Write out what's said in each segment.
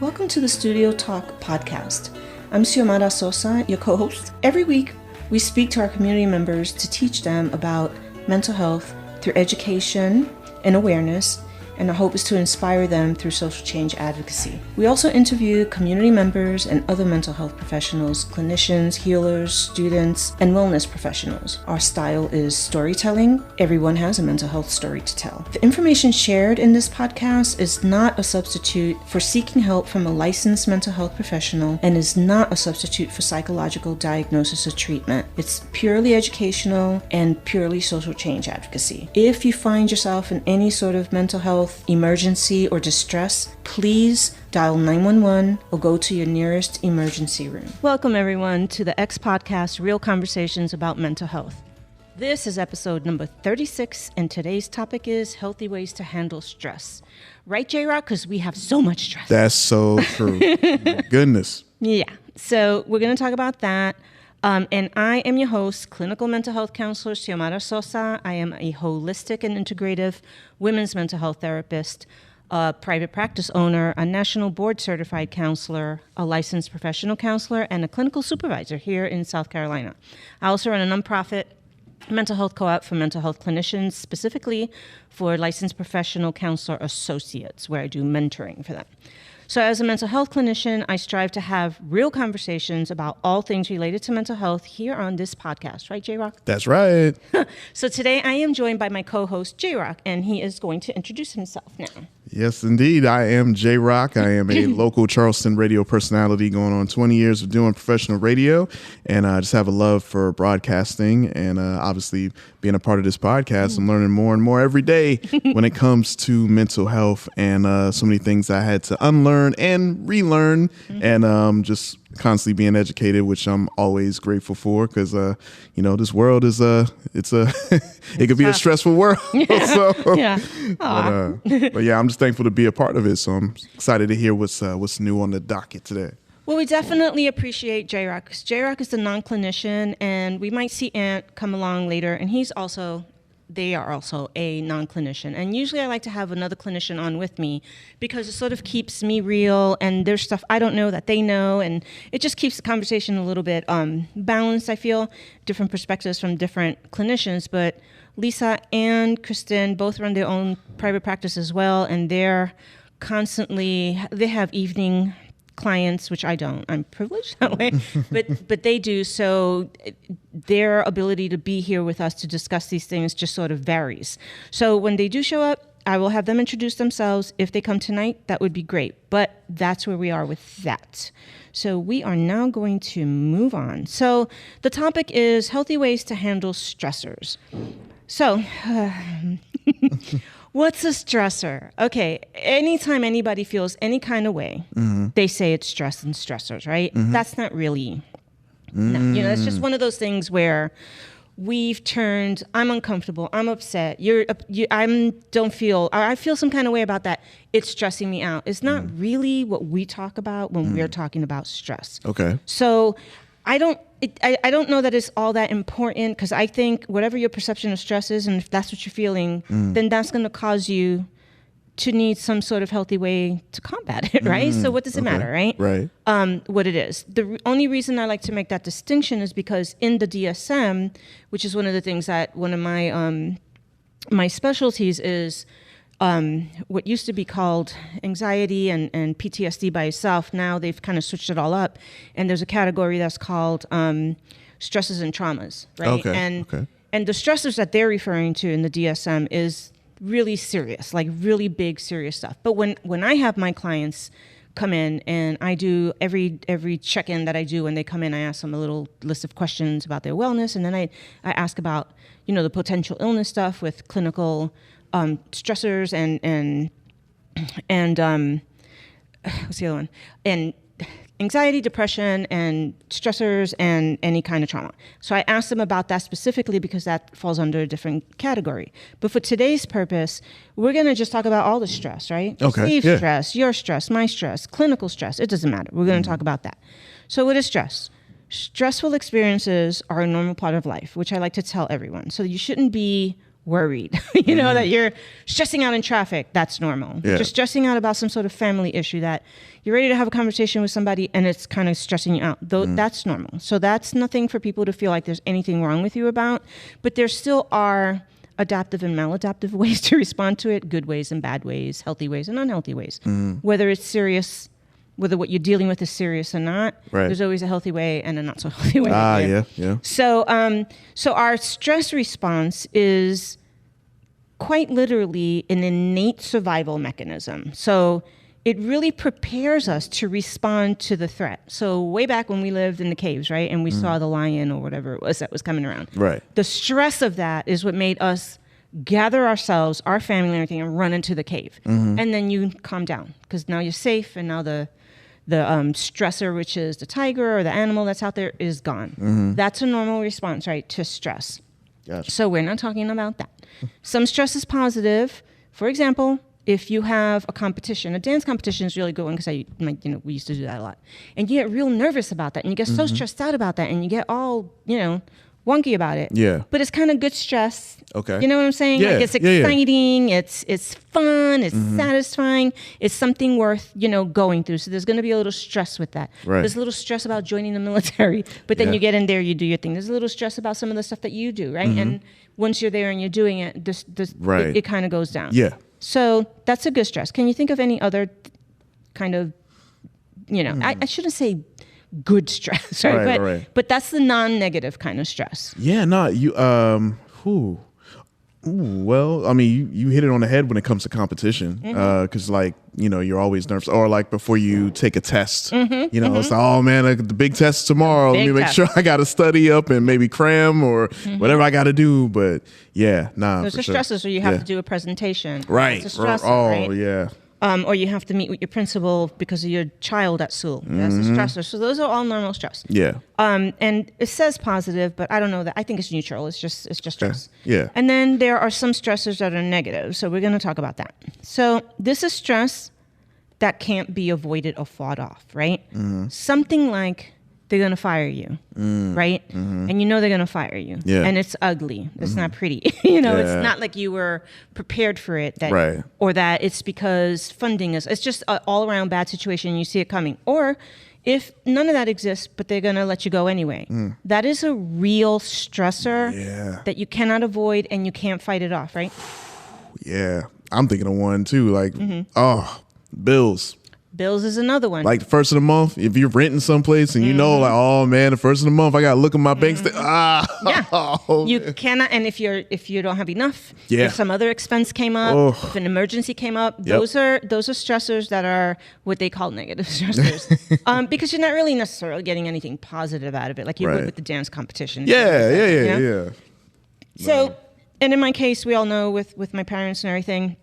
Welcome to the Studio Talk podcast. I'm Xiomara Sosa, your co-host. Every week, we speak to our community members to teach them about mental health through education and awareness, and our hope is to inspire them through social change advocacy. We also interview community members and other mental health professionals, clinicians, healers, students, and wellness professionals. Our style is storytelling. Everyone has a mental health story to tell. The information shared in this podcast is not a substitute for seeking help from a licensed mental health professional and is not a substitute for psychological diagnosis or treatment. It's purely educational and purely social change advocacy. If you find yourself in any sort of mental health emergency or distress, please dial 911 or go to your nearest emergency room. Welcome everyone to the X Podcast, Real Conversations about Mental Health. This is episode number 36, and today's topic is healthy ways to handle stress. Right, JRoc? Because we have so much stress. That's so true. Goodness. Yeah. So we're going to talk about that. And I am your host, clinical mental health counselor Xiomara Sosa. I am a holistic and integrative women's mental health therapist, a private practice owner, a national board certified counselor, a licensed professional counselor, and a clinical supervisor here in South Carolina. I also run a nonprofit mental health co-op for mental health clinicians, specifically for licensed professional counselor associates, where I do mentoring for them. So as a mental health clinician, I strive to have real conversations about all things related to mental health here on this podcast. Right, JRoc? That's right. So today I am joined by my co-host, JRoc, and he is going to introduce himself now. Yes, indeed. I am JRoc. I am a local Charleston radio personality going on 20 years of doing professional radio. And I just have a love for broadcasting and obviously being a part of this podcast. I'm learning more and more every day when it comes to mental health and so many things I had to unlearn and relearn and just constantly being educated, which I'm always grateful for because, this world is it could be a stressful world. So, Yeah. but yeah, I'm just thankful to be a part of it. So I'm excited to hear what's new on the docket today. Well, we definitely appreciate JRoc because JRoc is a non-clinician, and we might see Ant come along later, and they are also a non-clinician. And usually I like to have another clinician on with me because it sort of keeps me real, and there's stuff I don't know that they know, and it just keeps the conversation a little bit balanced, I feel, different perspectives from different clinicians. But Lisa and Kristen both run their own private practice as well, and they have evening clients, which I don't. I'm privileged that way, but they do. So their ability to be here with us to discuss these things just sort of varies. So when they do show up, I will have them introduce themselves. If they come tonight, that would be great. But that's where we are with that. So we are now going to move on. So the topic is healthy ways to handle stressors. So what's a stressor? Okay, anytime anybody feels any kind of way, they say it's stress and stressors, right? That's not really, no. It's just one of those things where we've turned, I'm uncomfortable, I'm upset, I feel some kind of way about that. It's stressing me out. It's not really what we talk about when we're talking about stress. Okay. So I don't know that it's all that important because I think whatever your perception of stress is, and if that's what you're feeling, then that's going to cause you to need some sort of healthy way to combat it, right? So what does it matter, right? Right. What it is. The only reason I like to make that distinction is because in the DSM, which is one of the things that one of my my specialties is what used to be called anxiety and PTSD by itself. Now they've kind of switched it all up, and there's a category that's called stresses and traumas, right? And the stressors that they're referring to in the DSM is really serious, like really big, serious stuff. But when I have my clients come in, and I do every check-in that I do when they come in, I ask them a little list of questions about their wellness, and then I ask about the potential illness stuff with clinical stressors and what's the other one? And anxiety, depression, and stressors, and any kind of trauma. So I asked them about that specifically because that falls under a different category. But for today's purpose, we're going to just talk about all the stress, right? Okay. Steve's stress, your stress, my stress, clinical stress. It doesn't matter. We're going to talk about that. So what is stress? Stressful experiences are a normal part of life, which I like to tell everyone. So you shouldn't be worried, you know, that you're stressing out in traffic. That's normal. Yeah. Just stressing out about some sort of family issue that you're ready to have a conversation with somebody and it's kind of stressing you out. That's normal. So that's nothing for people to feel like there's anything wrong with you about, but there still are adaptive and maladaptive ways to respond to it, good ways and bad ways, healthy ways and unhealthy ways. Whether it's serious, whether what you're dealing with is serious or not, there's always a healthy way and a not so healthy way. Yeah. So, so our stress response is quite literally an innate survival mechanism. So it really prepares us to respond to the threat. So way back when we lived in the caves, right, and we saw the lion or whatever it was that was coming around, the stress of that is what made us gather ourselves, our family and everything, and run into the cave. And then you calm down because now you're safe, and now the stressor, which is the tiger or the animal that's out there, is gone. That's a normal response, right, to stress. Gotcha. So we're not talking about that. Some stress is positive. For example, if you have a competition, a dance competition is really good one because we used to do that a lot. And you get real nervous about that, and you get so stressed out about that, and you get all, wonky about it. Yeah. But it's kind of good stress. Okay. You know what I'm saying? Yeah. Like it's exciting, it's fun, it's satisfying, it's something worth, going through. So there's going to be a little stress with that. Right. There's a little stress about joining the military, but then you get in there, you do your thing. There's a little stress about some of the stuff that you do, right? And once you're there and you're doing it, it kind of goes down. Yeah. So that's a good stress. Can you think of any other kind of, I shouldn't say good stress, right? But that's the non-negative kind of stress. Yeah, no, well, I mean, you hit it on the head when it comes to competition, because you're always nervous, or like before you take a test, it's like, oh man, the big test tomorrow. Let me make sure I got to study up and maybe cram or whatever I got to do. But yeah, those are stresses where you have to do a presentation. Right. That's a stressor, right? Yeah. Or you have to meet with your principal because of your child at school. That's a stressor. So those are all normal stress. Yeah. And it says positive, but I don't know that. I think it's neutral. It's just stress. Yeah. And then there are some stressors that are negative. So we're going to talk about that. So this is stress that can't be avoided or fought off, right? Something like they're going to fire you, right? And they're going to fire you. Yeah. And it's ugly. It's not pretty. It's not like you were prepared for it. Or that it's because funding it's just an all-around bad situation and you see it coming. Or if none of that exists, but they're going to let you go anyway. That is a real stressor that you cannot avoid and you can't fight it off, right? Yeah. I'm thinking of one too, like, bills. Bills is another one. Like the first of the month, if you're renting someplace and like, oh man, the first of the month, I got to look at my bank statement. You cannot. And if you don't have enough, if some other expense came up, if an emergency came up, those are stressors that are what they call negative stressors. Because you're not really necessarily getting anything positive out of it, like you would with the dance competition. Yeah. So, and in my case, we all know with my parents and everything,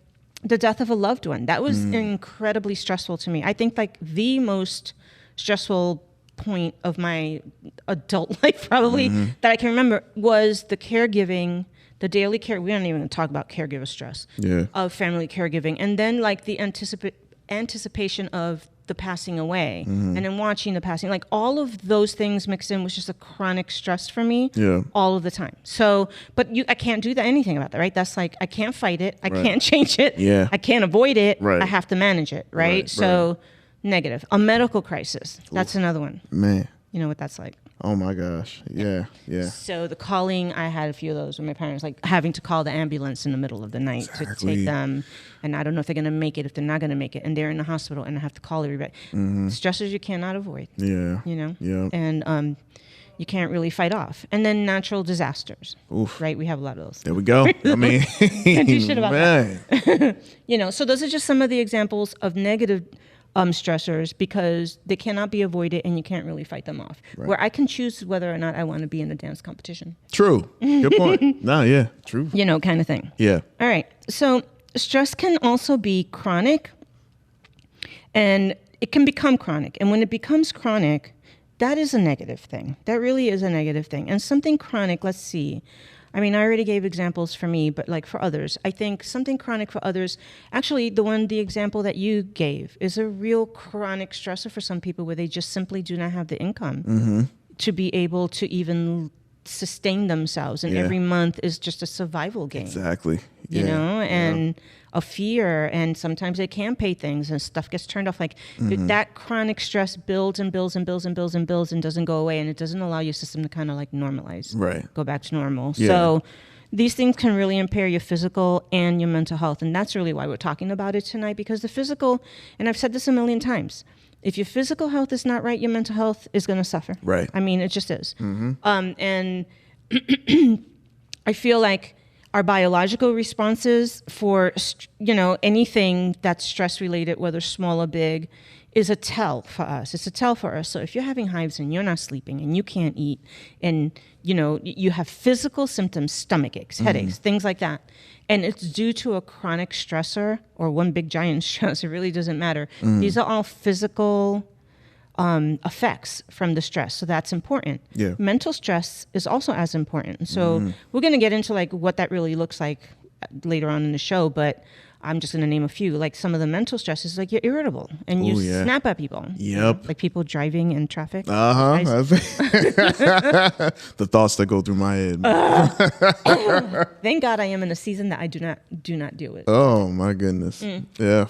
the death of a loved one, that was incredibly stressful to me. I think like the most stressful point of my adult life probably that I can remember was the caregiving, the daily care. We don't even talk about caregiver stress of family caregiving. And then like the anticipation of the passing away and then watching the passing, like all of those things mixed in was just a chronic stress for me all of the time. So, but I can't do anything about that, right? That's like, I can't fight it. I can't change it. I can't avoid it. I have to manage it, right? So negative. A medical crisis. That's another one. Man. You know what that's like. Oh my gosh. Yeah. So the calling, I had a few of those with my parents, like having to call the ambulance in the middle of the night to take them. And I don't know if they're going to make it, if they're not going to make it. And they're in the hospital and I have to call everybody. Stressors you cannot avoid. Yeah. And you can't really fight off. And then natural disasters. Right? We have a lot of those. There we go. I mean, can't do shit about that. So those are just some of the examples of negative stressors because they cannot be avoided and you can't really fight them off. Where I can choose whether or not I want to be in a dance competition. True. Good point. True. Kind of thing. Yeah. All right. So stress can also be chronic and it can become chronic. And when it becomes chronic, that is a negative thing. That really is a negative thing. And something chronic, let's see. I mean, I already gave examples for me, but like for others, I think something chronic for others, actually the example that you gave is a real chronic stressor for some people where they just simply do not have the income to be able to even sustain themselves, and every month is just a survival game. Exactly. You know, and a fear, and sometimes they can't pay things and stuff gets turned off. Like that chronic stress builds and builds and builds and builds and builds and doesn't go away, and it doesn't allow your system to kind of like normalize, go back to normal. So these things can really impair your physical and your mental health, and that's really why we're talking about it tonight, because the physical, and I've said this a million times, if your physical health is not right, your mental health is going to suffer. Right. I mean, it just is. And I feel like our biological responses for, anything that's stress related, whether small or big, is a tell for us. It's a tell for us. So if you're having hives and you're not sleeping and you can't eat and, you have physical symptoms, stomach aches, headaches, things like that, and it's due to a chronic stressor or one big giant stress, it really doesn't matter. These are all physical effects from the stress. So that's important. Yeah. Mental stress is also as important. So we're going to get into like what that really looks like later on in the show, but I'm just going to name a few. Like some of the mental stress is like you're irritable and you snap at people. Yep. Like people driving in traffic. The thoughts that go through my head. Thank God I am in a season that I do not deal with. Oh my goodness. Yeah.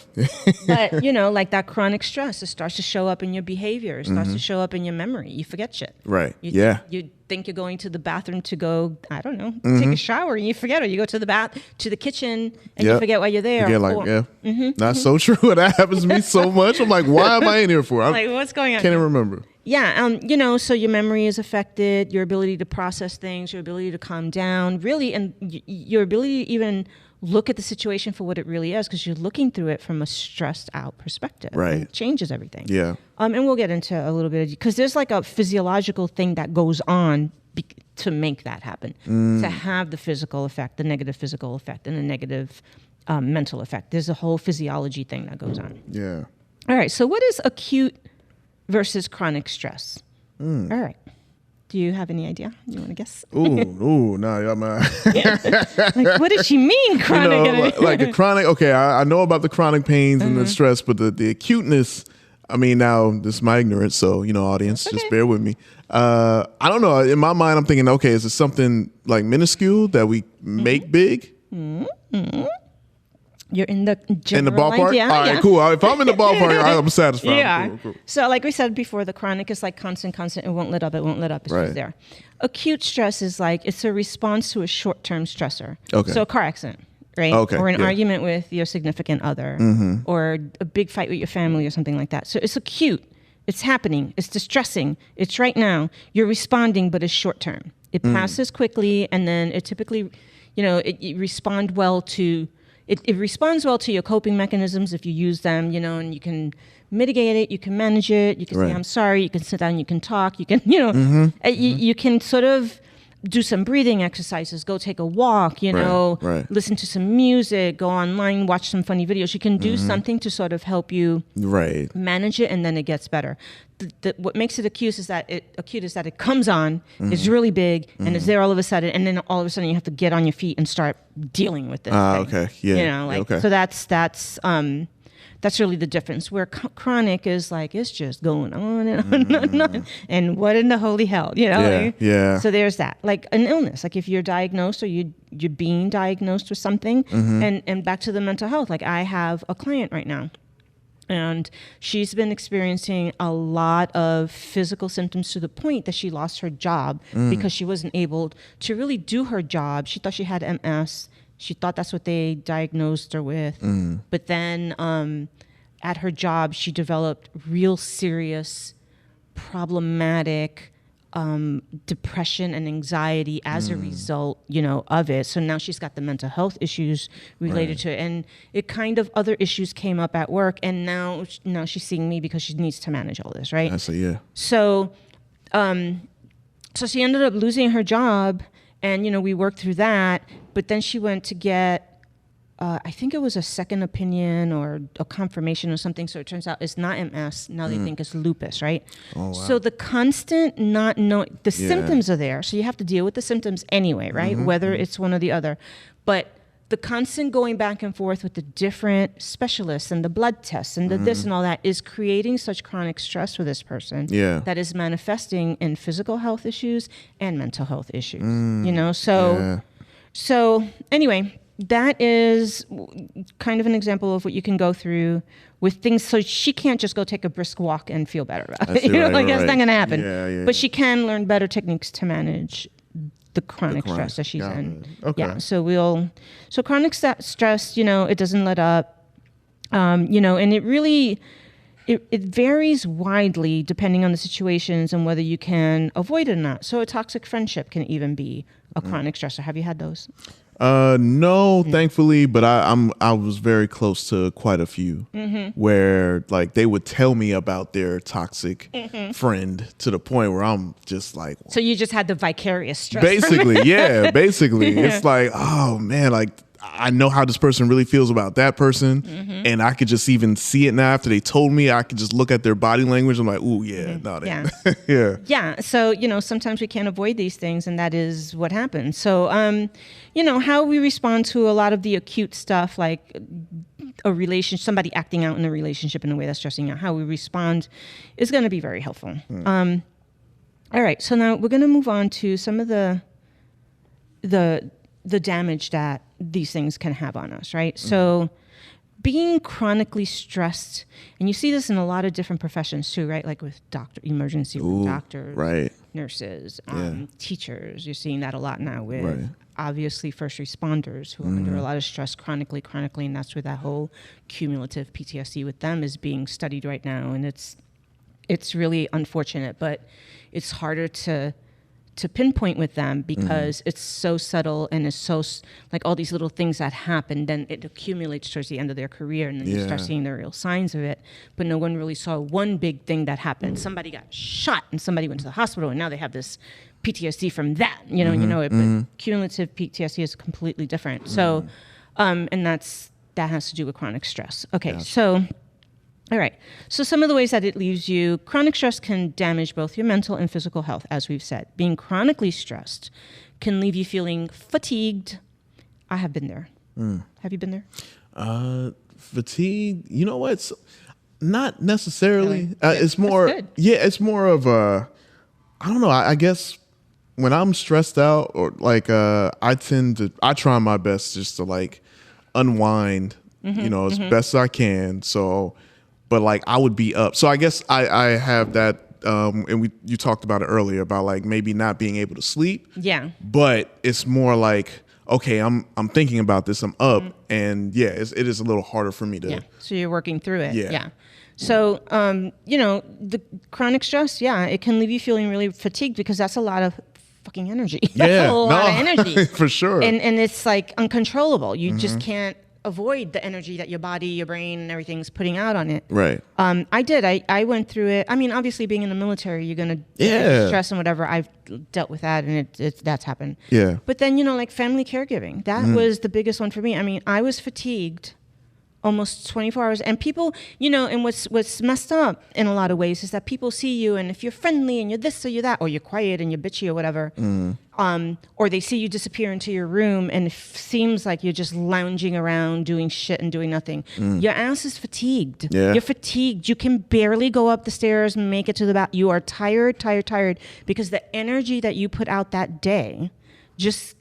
But like that chronic stress, it starts to show up in your behavior. It starts to show up in your memory. You forget shit. Right. You think you're going to the bathroom to go, I don't know, take a shower, and you forget, or you go to the kitchen and you forget why you're there. That's so true. That happens to me so much. I'm like, why am I in here for? Like, what's going on? Can't even remember. Yeah, so your memory is affected, your ability to process things, your ability to calm down, really, and your ability to even look at the situation for what it really is, because you're looking through it from a stressed out perspective. Right. It changes everything. Yeah. And we'll get into a little bit, because there's like a physiological thing that goes on to make that happen, to have the physical effect, the negative physical effect, and the negative mental effect. There's a whole physiology thing that goes on. Yeah. All right. So what is acute versus chronic stress? All right. Do you have any idea? You want to guess? No, y'all man. Like, what does she mean, chronic? Like a chronic. Okay, I know about the chronic pains and the stress, but the acuteness. I mean, now this is my ignorance, so audience, just bear with me. I don't know. In my mind, I'm thinking, okay, is it something like minuscule that we make big? You're in the ballpark? Idea. All right, cool. If I'm in the ballpark, I'm satisfied. Yeah. Cool. So like we said before, the chronic is like constant. It won't let up. It's just there. Acute stress is like, it's a response to a short-term stressor. Okay. So a car accident, right? Okay. Or an argument with your significant other, or a big fight with your family or something like that. So it's acute. It's happening. It's distressing. It's right now. You're responding, but it's short-term. It passes quickly, and then it typically, it responds well to... It responds well to your coping mechanisms if you use them, and you can mitigate it, you can manage it, you can say, I'm sorry, you can sit down, you can talk, you can, you can sort of do some breathing exercises, go take a walk, listen to some music, go online, watch some funny videos. You can do something to sort of help you manage it, and then it gets better. What makes it acute is that it comes on, it's really big, and it's there all of a sudden, and then all of a sudden you have to get on your feet and start dealing with this thing. Okay, yeah. So that's really the difference. Where chronic is like, it's just going on and on and on. And what in the holy hell, So there's that. Like an illness, like if you're diagnosed or you're being diagnosed with something, and back to the mental health. Like I have a client right now, and she's been experiencing a lot of physical symptoms to the point that she lost her job because she wasn't able to really do her job. She thought she had MS. She thought that's what they diagnosed her with. But then at her job, she developed real serious, problematic depression and anxiety as a result, of it. So now she's got the mental health issues related to it. And it kind of, other issues came up at work. And now she's seeing me because she needs to manage all this, right? I see, yeah. So she ended up losing her job. And, we worked through that, but then she went to get, I think it was a second opinion or a confirmation or something. So it turns out it's not MS. Now they think it's lupus, right? Oh, wow. So the constant not knowing, symptoms are there. So you have to deal with the symptoms anyway, right? Whether it's one or the other. But the constant going back and forth with the different specialists and the blood tests and the this and all that is creating such chronic stress for this person that is manifesting in physical health issues and mental health issues. So anyway, that is kind of an example of what you can go through with things. So she can't just go take a brisk walk and feel better about it. That's not going to happen. But she can learn better techniques to manage the chronic stress that she's in. Okay. Yeah. So chronic stress, it doesn't let up, and it really, it varies widely depending on the situations and whether you can avoid it or not. So a toxic friendship can even be a chronic stressor. Have you had those? No, thankfully, but I was very close to quite a few where like they would tell me about their toxic friend to the point where I'm just like, so you just had the vicarious stress. Basically. It's like, oh man, like I know how this person really feels about that person. And I could just even see it now after they told me. I could just look at their body language. I'm like, ooh, yeah. So, sometimes we can't avoid these things, and that is what happens. So, how we respond to a lot of the acute stuff, like somebody acting out in a relationship in a way that's stressing out, how we respond is going to be very helpful. All right. So now we're going to move on to some of the damage that these things can have on us, right? So being chronically stressed, and you see this in a lot of different professions too, right? Like with emergency room doctors, nurses, teachers. You're seeing that a lot now with obviously first responders who are under a lot of stress chronically, and that's where that whole cumulative PTSD with them is being studied right now. And it's really unfortunate, but it's harder to pinpoint with them because it's so subtle and it's so like all these little things that happen, then it accumulates towards the end of their career, and then you start seeing the real signs of it. But no one really saw one big thing that happened. Somebody got shot and somebody went to the hospital, and now they have this PTSD from that, but cumulative PTSD is completely different. So, and that has to do with chronic stress. Okay. So, all right. So some of the ways that it leaves you, chronic stress can damage both your mental and physical health, as we've said. Being chronically stressed can leave you feeling fatigued. I have been there. Have you been there? Fatigue, you know what? Not necessarily. Really? It's more, it's more of a, I don't know. I guess when I'm stressed out or like, I try my best just to like unwind, as best as I can. So, but like I would be up. So I guess I have that, and you talked about it earlier about like maybe not being able to sleep. Yeah. But it's more like, okay, I'm thinking about this. I'm up, and it is a little harder for me to. Yeah. So you're working through it. Yeah. So the chronic stress, it can leave you feeling really fatigued because that's a lot of fucking energy. That's a lot of energy for sure. And it's like uncontrollable. You just can't avoid the energy that your body, your brain, and everything's putting out on it. Right. I went through it. I mean, obviously, being in the military, you're gonna stress and whatever. I've dealt with that, and that's happened. Yeah. But then like family caregiving, that was the biggest one for me. I mean, I was fatigued almost 24 hours. And people, and what's messed up in a lot of ways is that people see you, and if you're friendly and you're this or you're that, or you're quiet and you're bitchy or whatever, or they see you disappear into your room and it seems like you're just lounging around doing shit and doing nothing. Your ass is fatigued. Yeah. You're fatigued. You can barely go up the stairs and make it to the bath. You are tired because the energy that you put out that day, just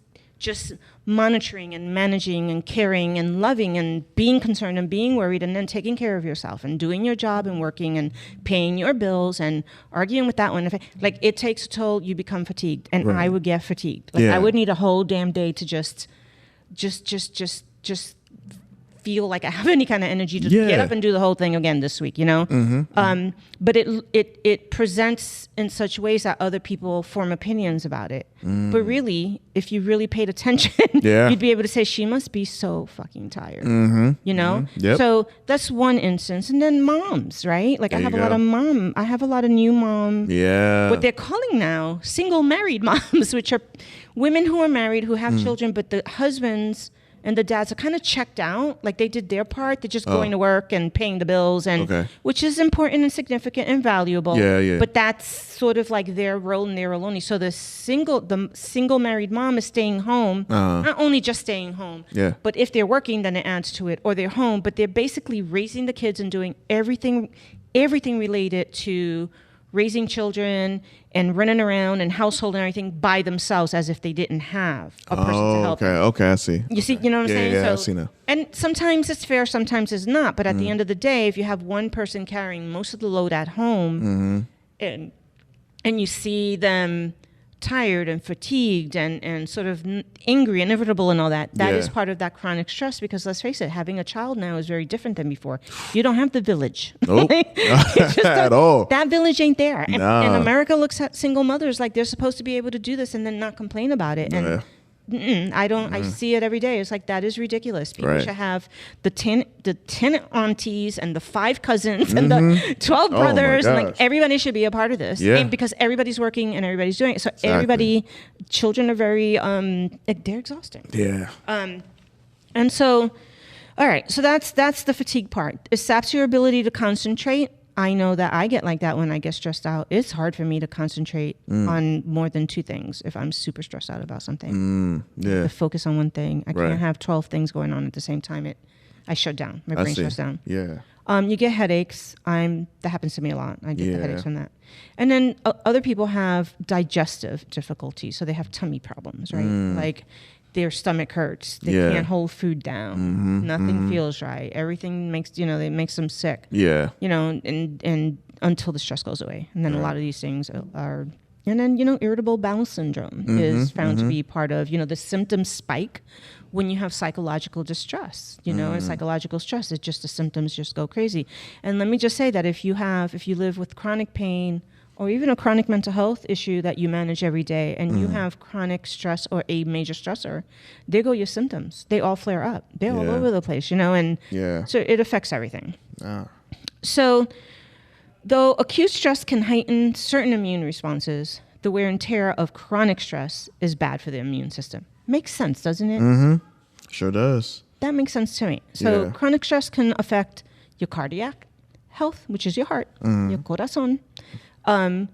monitoring and managing and caring and loving and being concerned and being worried and then taking care of yourself and doing your job and working and paying your bills and arguing with that one. Like, it takes a toll. You become fatigued, and I would get fatigued. Like, I would need a whole damn day to just feel like I have any kind of energy to get up and do the whole thing again this week, But it presents in such ways that other people form opinions about it. But really, if you really paid attention, you'd be able to say, she must be so fucking tired, Yep. So that's one instance. And then moms, right? Like, I have a lot of new mom, what they're calling now single married moms, which are women who are married, who have children, but the husbands and the dads are kind of checked out, like they did their part. They're just going to work and paying the bills, and which is important and significant and valuable. Yeah. But that's sort of like their role and their role only. So the single married mom is staying home, not only just staying home, but if they're working, then it adds to it, or they're home, but they're basically raising the kids and doing everything related to raising children and running around and household and everything by themselves, as if they didn't have a person to help them. Okay, I see. You see, you know what I'm saying? Yeah, I see now. And sometimes it's fair, sometimes it's not. But at the end of the day, if you have one person carrying most of the load at home, and you see them tired and fatigued and sort of angry and irritable and all that, that is part of that chronic stress, because let's face it, having a child now is very different than before. You don't have the village. Nope. At all. That village ain't there. And America looks at single mothers like they're supposed to be able to do this and then not complain about it. And I see it every day. It's like, that is ridiculous. People should have the 10 aunties and the 5 cousins and the 12 brothers, and like everybody should be a part of this. And because everybody's working and everybody's doing it. So children are very they're exhausting. And so, all right, so that's the fatigue part. It saps your ability to concentrate. I know that I get like that when I get stressed out. It's hard for me to concentrate on more than 2 things if I'm super stressed out about something. To focus on one thing. I can't have 12 things going on at the same time. I shut down. My brain shuts down. You get headaches. That happens to me a lot. I get the headaches from that. And then other people have digestive difficulties. So they have tummy problems, right? Like their stomach hurts. They can't hold food down. Nothing feels right. Everything makes them sick. And until the stress goes away. And then a lot of these things are, and then, irritable bowel syndrome is found to be part of, the symptoms spike when you have psychological distress, and psychological stress. It's just the symptoms just go crazy. And let me just say that if you live with chronic pain, or even a chronic mental health issue that you manage every day, and you have chronic stress or a major stressor, there go your symptoms. They all flare up. They're all over the place, and so it affects everything. So though acute stress can heighten certain immune responses, the wear and tear of chronic stress is bad for the immune system. Makes sense, doesn't it? Sure does. That makes sense to me. So chronic stress can affect your cardiac health, which is your heart, your corazón. And,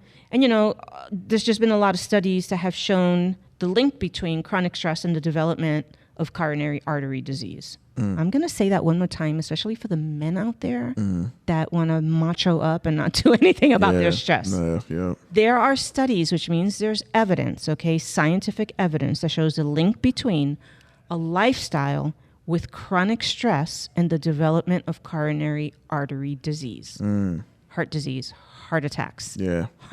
there's just been a lot of studies that have shown the link between chronic stress and the development of coronary artery disease. I'm going to say that one more time, especially for the men out there that want to macho up and not do anything about their stress. There are studies, which means there's evidence, scientific evidence that shows the link between a lifestyle with chronic stress and the development of coronary artery disease, heart disease, heart attacks,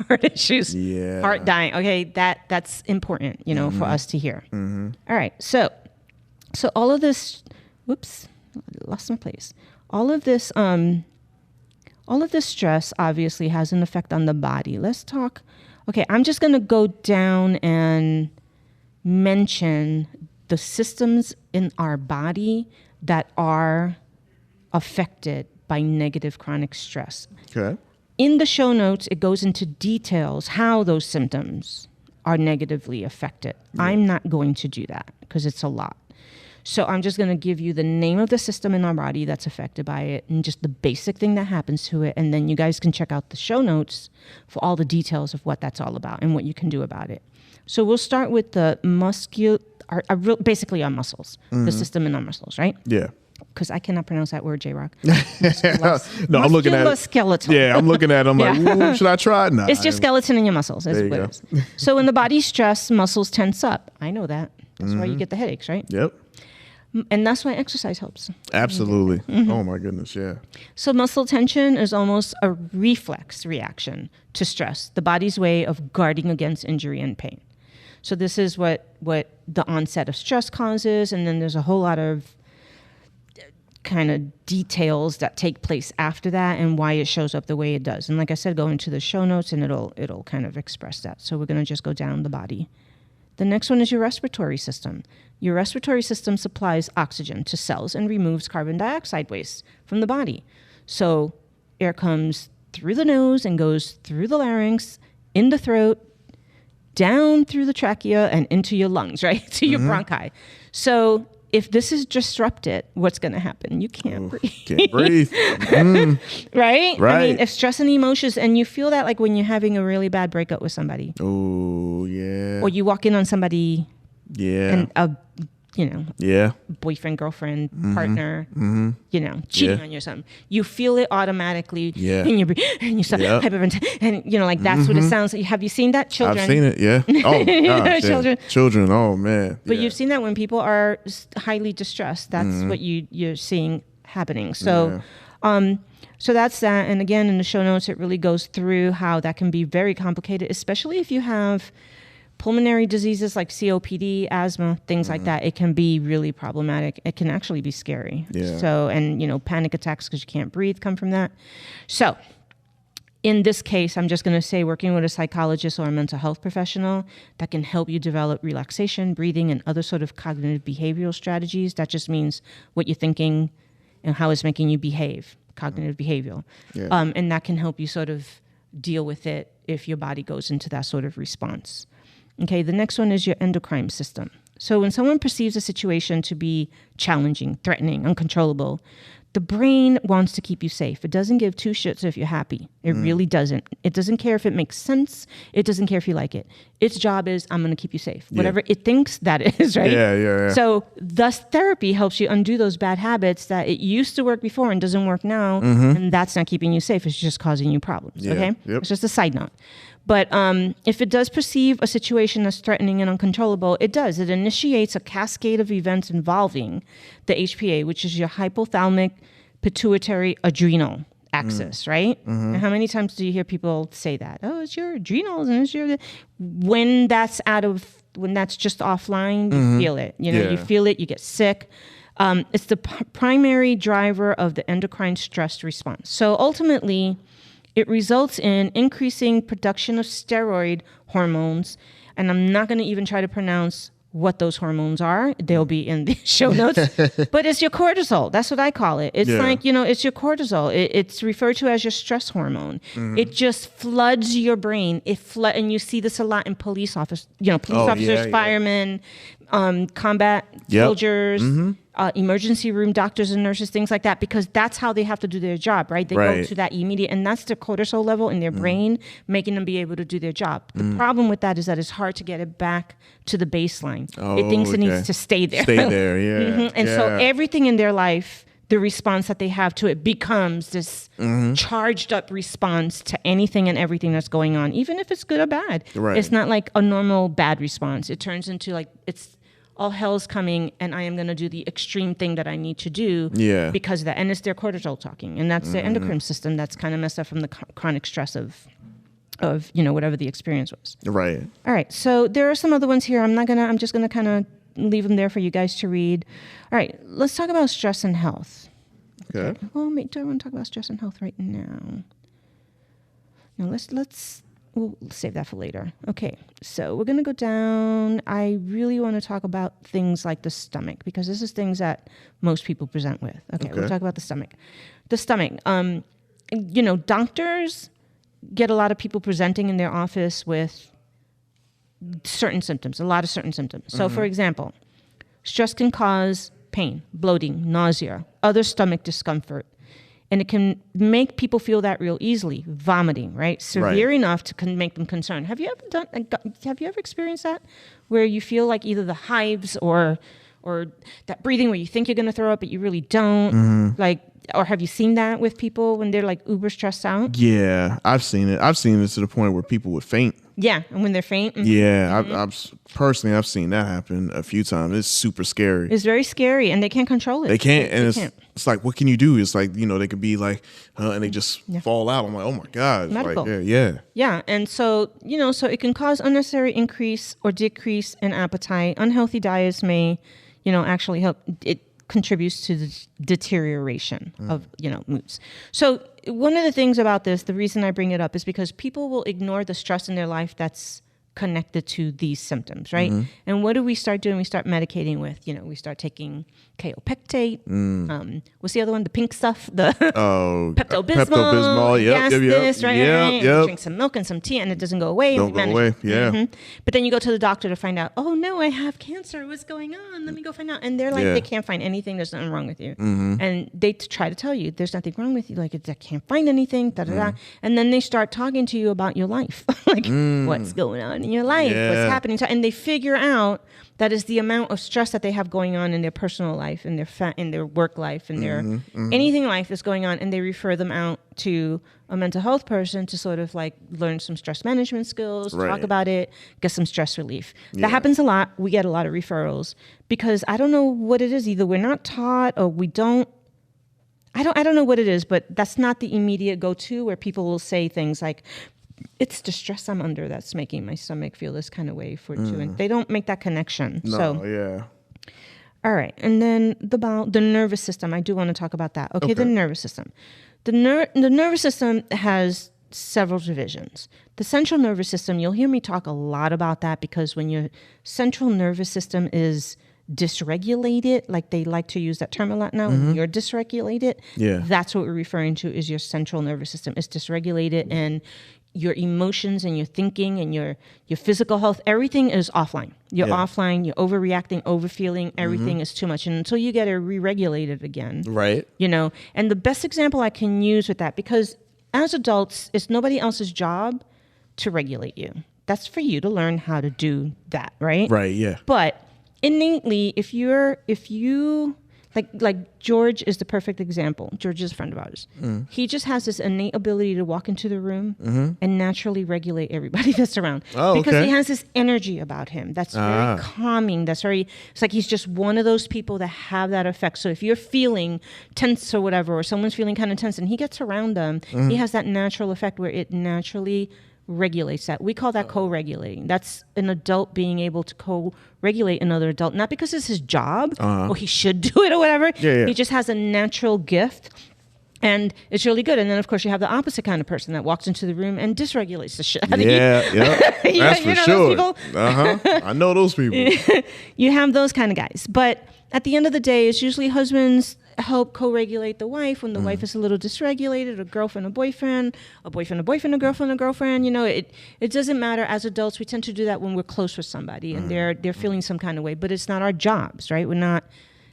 heart issues, heart dying. Okay, that's important, for us to hear. All right, so all of this, whoops, lost my place. All of this stress obviously has an effect on the body. Let's talk. Okay, I'm just going to go down and mention the systems in our body that are affected by negative chronic stress. Okay. In the show notes, it goes into details how those symptoms are negatively affected. I'm not going to do that because it's a lot. So I'm just going to give you the name of the system in our body that's affected by it and just the basic thing that happens to it. And then you guys can check out the show notes for all the details of what that's all about and what you can do about it. So we'll start with the basically our muscles, the system in our muscles, right? Yeah. Because I cannot pronounce that word, JRoc. No, I'm looking at it. Skeletal. Yeah, I'm looking at it. I'm like, ooh, should I try it? Nah, it's just skeleton in your muscles. That's what it is. So when the body's stressed, muscles tense up. I know that. That's why you get the headaches, right? Yep. And that's why exercise helps. Absolutely. Oh, my goodness, yeah. So muscle tension is almost a reflex reaction to stress, the body's way of guarding against injury and pain. So this is what the onset of stress causes, and then there's a whole lot of kind of details that take place after that and why it shows up the way it does. And like I said, go into the show notes and it'll kind of express that. So we're going to just go down the body. The next one is your respiratory system. Your respiratory system supplies oxygen to cells and removes carbon dioxide waste from the body. So air comes through the nose and goes through the larynx, in the throat, down through the trachea and into your lungs, right? To your bronchi. So if this is disrupted, what's going to happen? You can't breathe. Can't breathe. Right? Right. I mean, if stress and emotions, and you feel that like when you're having a really bad breakup with somebody. Oh, yeah. Or you walk in on somebody. Yeah. And boyfriend, girlfriend, partner, cheating on you or something. You feel it automatically. Yeah. And you start hyperventilating. And, like, that's what it sounds like. Have you seen that? Children. I've seen it, yeah. Oh, gosh, Children. Yeah. Children, oh, man. But you've seen that when people are highly distressed. That's what you're seeing happening. So, so that's that. And again, in the show notes, it really goes through how that can be very complicated, especially if you have pulmonary diseases like COPD, asthma, things like that. It can be really problematic. It can actually be scary. Yeah. So, and, panic attacks because you can't breathe come from that. So in this case, I'm just going to say working with a psychologist or a mental health professional that can help you develop relaxation, breathing, and other sort of cognitive behavioral strategies. That just means what you're thinking and how it's making you behave, cognitive behavioral. Yeah. And that can help you sort of deal with it if your body goes into that sort of response. Okay, the next one is your endocrine system. So when someone perceives a situation to be challenging, threatening, uncontrollable, the brain wants to keep you safe. It doesn't give two shits if you're happy. It really doesn't. It doesn't care if it makes sense. It doesn't care if you like it. Its job is, I'm going to keep you safe. Whatever it thinks that is, right? Yeah. So thus therapy helps you undo those bad habits that it used to work before and doesn't work now. And that's not keeping you safe. It's just causing you problems, okay? Yep. It's just a side note. But if it does perceive a situation as threatening and uncontrollable, it does. It initiates a cascade of events involving the HPA, which is your hypothalamic pituitary adrenal axis, right? And how many times do you hear people say that? Oh, it's your adrenals, and it's your... When that's just offline, you feel it. You feel it, you get sick. It's the primary driver of the endocrine stress response. So ultimately, it results in increasing production of steroid hormones. And I'm not going to even try to pronounce what those hormones are. They'll be in the show notes. But it's your cortisol. That's what I call it. It's like, it's your cortisol. It's referred to as your stress hormone. It just floods your brain. And you see this a lot in police officers, firemen, combat soldiers, emergency room doctors and nurses, things like that, because that's how they have to do their job, right? They go to that immediate, and that's the cortisol level in their brain, making them be able to do their job. The problem with that is that it's hard to get it back to the baseline. It thinks it needs to stay there. Stay there, yeah. And so everything in their life, the response that they have to it becomes this charged up response to anything and everything that's going on, even if it's good or bad. Right. It's not like a normal bad response. It turns into like, it's all hell's coming and I am going to do the extreme thing that I need to do because of that. And it's their cortisol talking. And that's the endocrine system that's kind of messed up from the chronic stress of whatever the experience was. Right. All right. So there are some other ones here. I'm just going to kind of leave them there for you guys to read. All right. Let's talk about stress and health. Okay. Well, do I want to talk about stress and health right now? No, we'll save that for later. Okay, so we're going to go down. I really want to talk about things like the stomach, because this is things that most people present with. Okay, we'll talk about the stomach. The stomach, doctors get a lot of people presenting in their office with certain symptoms, a lot of certain symptoms. So, for example, stress can cause pain, bloating, nausea, other stomach discomfort. And it can make people feel that real easily. Vomiting, right? Severe enough to make them concerned. Have you ever experienced that, where you feel like either the hives or that breathing where you think you're going to throw up but you really don't? Or have you seen that with people when they're like uber stressed out? Yeah, I've seen it. I've seen it to the point where people would faint. Yeah, and when they're faint. Yeah, I've seen that happen a few times. It's super scary. It's very scary, and they can't control it. They can't, it's like, what can you do? It's like, they could be like, and they just fall out. I'm like, oh my God. Medical. Like, Yeah, and so, so it can cause unnecessary increase or decrease in appetite. Unhealthy diets may, actually help. It contributes to the deterioration of, moods. So one of the things about this, the reason I bring it up is because people will ignore the stress in their life that's connected to these symptoms, right? And what do we start doing? We start medicating with, we start taking kaopectate. What's the other one? The pink stuff, the Pepto-Bismol. Yep, this, right? Yep. Drink some milk and some tea, and it doesn't go away. Don't go away. Yeah. But then you go to the doctor to find out, oh no, I have cancer. What's going on? Let me go find out. And they're like, they can't find anything. There's nothing wrong with you. And they try to tell you there's nothing wrong with you. Like, I can't find anything. And then they start talking to you about your life, like what's going on in your life, what's happening. And they figure out that is the amount of stress that they have going on in their personal life, in their work life, and their anything life is going on, and they refer them out to a mental health person to sort of like learn some stress management skills, talk about it, get some stress relief. That happens a lot. We get a lot of referrals because I don't know what it is. Either we're not taught or we don't. I don't know what it is, but that's not the immediate go-to where people will say things like, it's the stress I'm under that's making my stomach feel this kind of way and they don't make that connection. All right. And then about the nervous system, I do want to talk about that. Okay. The nervous system. The nervous system has several divisions. The central nervous system, you'll hear me talk a lot about that because when your central nervous system is dysregulated, like they like to use that term a lot now, when you're dysregulated, that's what we're referring to is your central nervous system is dysregulated, and your emotions and your thinking and your physical health, everything is offline. You're offline, you're overreacting, overfeeling, everything is too much. And until you get it re-regulated again. Right. And the best example I can use with that, because as adults, it's nobody else's job to regulate you. That's for you to learn how to do that, right? Right, yeah. But innately, if you like George is the perfect example. George is a friend of ours. He just has this innate ability to walk into the room and naturally regulate everybody that's around. Because he has this energy about him that's very calming. It's like he's just one of those people that have that effect. So if you're feeling tense or whatever, or someone's feeling kind of tense and he gets around them, he has that natural effect where it naturally regulates that. We call that co-regulating. That's an adult being able to co-regulate another adult, not because it's his job or he should do it or whatever. He just has a natural gift, and it's really good. And then, of course, you have the opposite kind of person that walks into the room and dysregulates the shit out of you. That's for sure. I know those people. You have those kind of guys. But at the end of the day, it's usually husbands help co-regulate the wife when the wife is a little dysregulated, a girlfriend, a boyfriend, a girlfriend, a girlfriend. It doesn't matter. As adults, we tend to do that when we're close with somebody and they're feeling some kind of way, but it's not our jobs, right? We're not,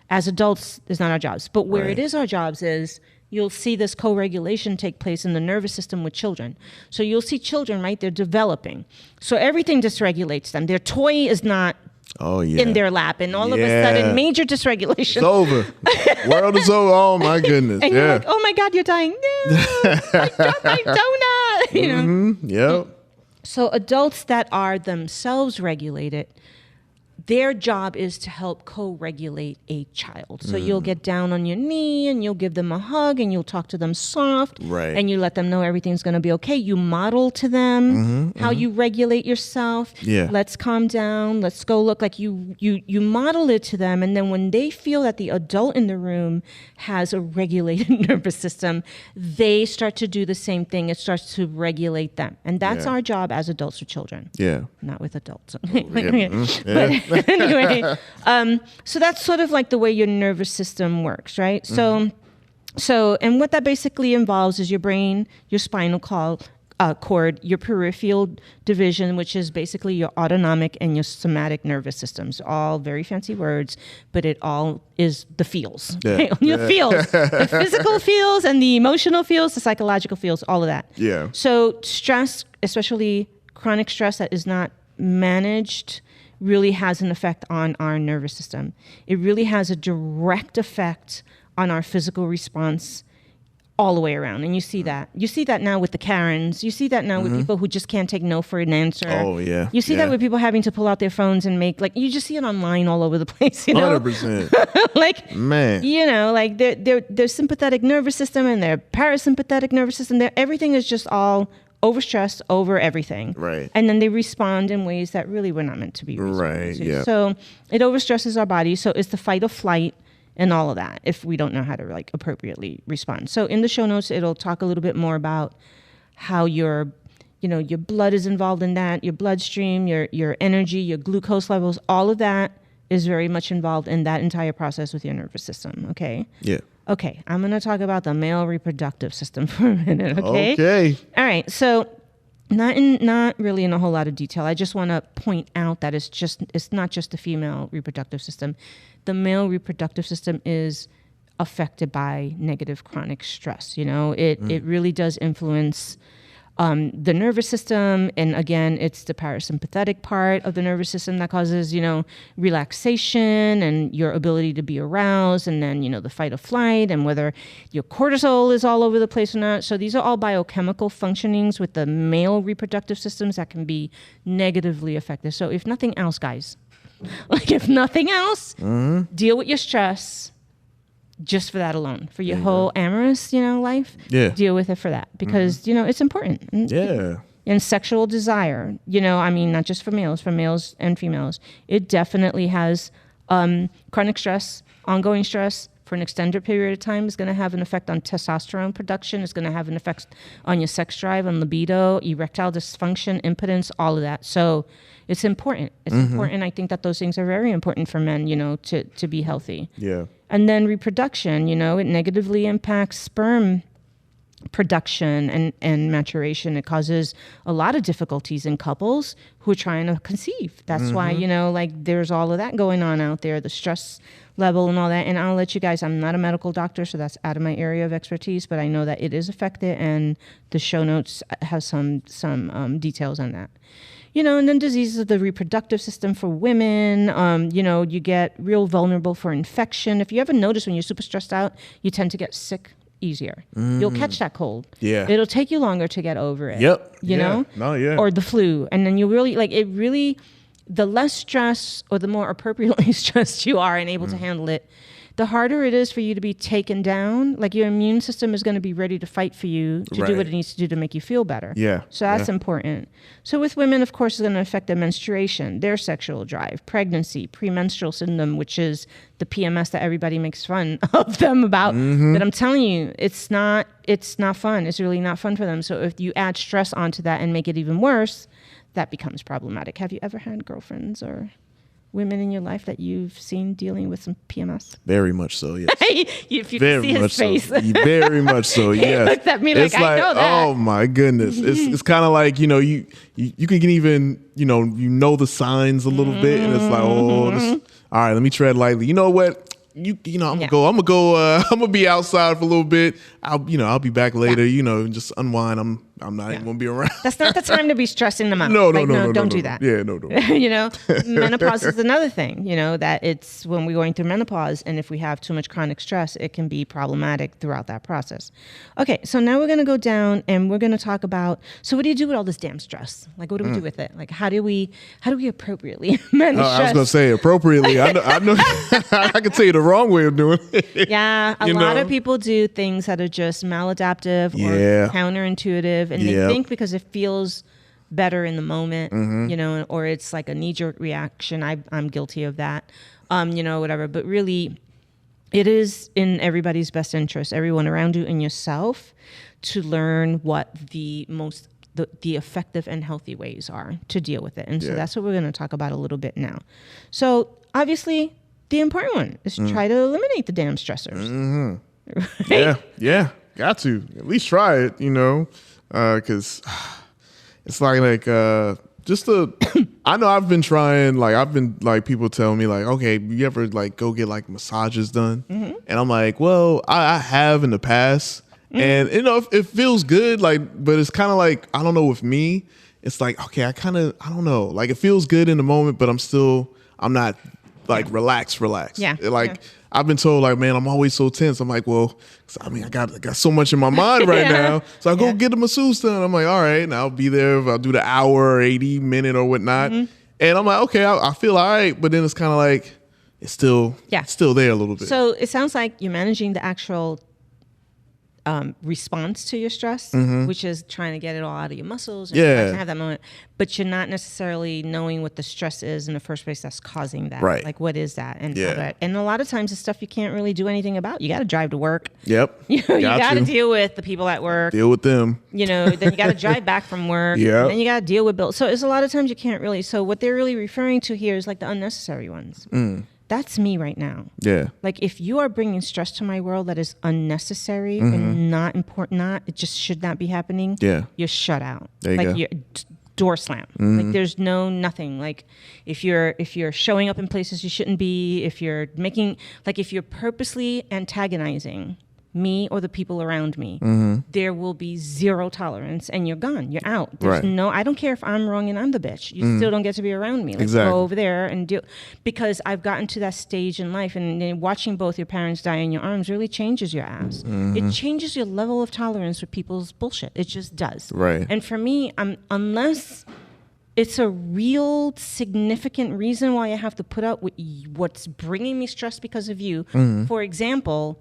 as adults, it's not our jobs. But where it is our jobs is you'll see this co-regulation take place in the nervous system with children. So you'll see children, right? They're developing. So everything dysregulates them. Their toy is not in their lap, and all of a sudden, major dysregulation. It's over. World is over. Oh my goodness! And you're like, "Oh my God, you're dying!" No, I dropped my donut. Yep. So adults that are themselves regulated, their job is to help co-regulate a child. So you'll get down on your knee and you'll give them a hug and you'll talk to them soft, and you let them know everything's going to be okay. You model to them how you regulate yourself. Let's calm down. Let's go look. Like you model it to them, and then when they feel that the adult in the room has a regulated nervous system, they start to do the same thing. It starts to regulate them, and that's our job as adults with children. Not with adults. But anyway, so that's sort of like the way your nervous system works, right? So, and what that basically involves is your brain, your spinal cord, your peripheral division, which is basically your autonomic and your somatic nervous systems. All very fancy words, but it all is the feels. Your feels, the physical feels and the emotional feels, the psychological feels, all of that. So stress, especially chronic stress that is not managed, really has an effect on our nervous system. It really has a direct effect on our physical response all the way around. And you see that. You see that now with the Karens. You see that now with people who just can't take no for an answer. You see that with people having to pull out their phones and make, like, you just see it online all over the place, 100%. Like, man. Like their sympathetic nervous system and their parasympathetic nervous system, everything is just all overstressed over everything. And then they respond in ways that really were not meant to be responded to. So it overstresses our body. So it's the fight or flight and all of that if we don't know how to appropriately respond. So in the show notes, it'll talk a little bit more about how your your blood is involved in that, your bloodstream, your energy, your glucose levels, all of that is very much involved in that entire process with your nervous system. Okay. Yeah. Okay. I'm going to talk about the male reproductive system for a minute. Okay. Okay. All right. So not really in a whole lot of detail. I just want to point out that it's not just the female reproductive system. The male reproductive system is affected by negative chronic stress. It really does influence the nervous system. And again, it's the parasympathetic part of the nervous system that causes, relaxation and your ability to be aroused. And then, the fight or flight and whether your cortisol is all over the place or not. So these are all biochemical functionings with the male reproductive systems that can be negatively affected. So if nothing else, guys, if nothing else, deal with your stress just for that alone, for your whole amorous, life. Yeah. Deal with it for that because, it's important. Yeah. And sexual desire, not just for males and females. It definitely has chronic stress, ongoing stress for an extended period of time is going to have an effect on testosterone production. It's going to have an effect on your sex drive, on libido, erectile dysfunction, impotence, all of that. So it's important. It's important. I think that those things are very important for men, to be healthy. Yeah. And then reproduction, it negatively impacts sperm production and maturation. It causes a lot of difficulties in couples who are trying to conceive. That's why, there's all of that going on out there, the stress level and all that. And I'll let you guys, I'm not a medical doctor, so that's out of my area of expertise, but I know that it is affected, and the show notes has some details on that. And then diseases of the reproductive system for women, you get real vulnerable for infection. If you ever notice when you're super stressed out, you tend to get sick easier. You'll catch that cold. Yeah. It'll take you longer to get over it. Yep. You know? No, yeah. Or the flu. And then you really, the less stress or the more appropriately stressed you are and able to handle it, the harder it is for you to be taken down. Like your immune system is going to be ready to fight for you to do what it needs to do to make you feel better. Yeah. So that's important. So with women, of course, it's going to affect their menstruation, their sexual drive, pregnancy, premenstrual syndrome, which is the PMS that everybody makes fun of them about. But I'm telling you, it's not fun. It's really not fun for them. So if you add stress onto that and make it even worse, that becomes problematic. Have you ever had girlfriends or women in your life that you've seen dealing with some PMS? Very much so, yes. If you can see his face. So. Very much so, yes. He looked at me like, I know that. Oh my goodness. It's kind of like, you can even, you the signs a little bit, and it's like, all right, let me tread lightly. You know what? I'm gonna be outside for a little bit. I'll be back later, just unwind. I'm not even gonna be around. That's not the time to be stressing them out. No, don't do that. Yeah, no. Menopause is another thing, that it's when we're going through menopause, and if we have too much chronic stress, it can be problematic throughout that process. Okay, so now we're gonna go down and we're gonna talk about, so what do you do with all this damn stress? Like, what do we do with it? Like, how do we appropriately manage stress? I was gonna say appropriately. I know I can tell you the wrong way of doing it. Yeah, a lot of people do things that are just maladaptive or counterintuitive, and they think because it feels better in the moment, or it's like a knee-jerk reaction. I'm guilty of that, whatever. But really, it is in everybody's best interest, everyone around you and yourself, to learn what the effective and healthy ways are to deal with it. And so that's what we're going to talk about a little bit now. So obviously, the important one is try to eliminate the damn stressors. Right? Yeah, got to at least try it, because it's like I know I've been trying, people tell me like, okay, you ever go get massages done? And I'm like, well, I have in the past, and it feels good, but it's kind of like, I don't know, with me, it's like, okay, I don't know, it feels good in the moment, but I'm not relaxed. Yeah. I've been told, man, I'm always so tense. I'm like, well, I got so much in my mind right now. So I go get a masseuse done. I'm like, all right, and I'll be there. I'll do the hour or 80 minute or whatnot. And I'm like, okay, I feel all right. But then it's kind of like, it's still there a little bit. So it sounds like you're managing the actual response to your stress, which is trying to get it all out of your muscles and have that moment, but you're not necessarily knowing what the stress is in the first place that's causing that. Right. Like, what is that? And and a lot of times it's stuff you can't really do anything about. You got to drive to work. Yep. You got to deal with the people at work. Deal with them. Then you got to drive back from work. Yeah. And then you got to deal with bills. So it's a lot of times you can't really. So what they're really referring to here is like the unnecessary ones. That's me right now. Yeah. Like, if you are bringing stress to my world that is unnecessary and not important, it just should not be happening. Yeah. You're shut out. There you go. You're door slam. Like, there's nothing. Like, if you're showing up in places you shouldn't be, if you're purposely antagonizing me or the people around me, there will be zero tolerance, and you're gone. You're out. There's I don't care if I'm wrong and I'm the bitch. You still don't get to be around me. Let's go over there and deal. Because I've gotten to that stage in life, and watching both your parents die in your arms really changes your ass. It changes your level of tolerance for people's bullshit. It just does. Right. And for me, unless it's a real significant reason why I have to put up with what's bringing me stress because of you. For example,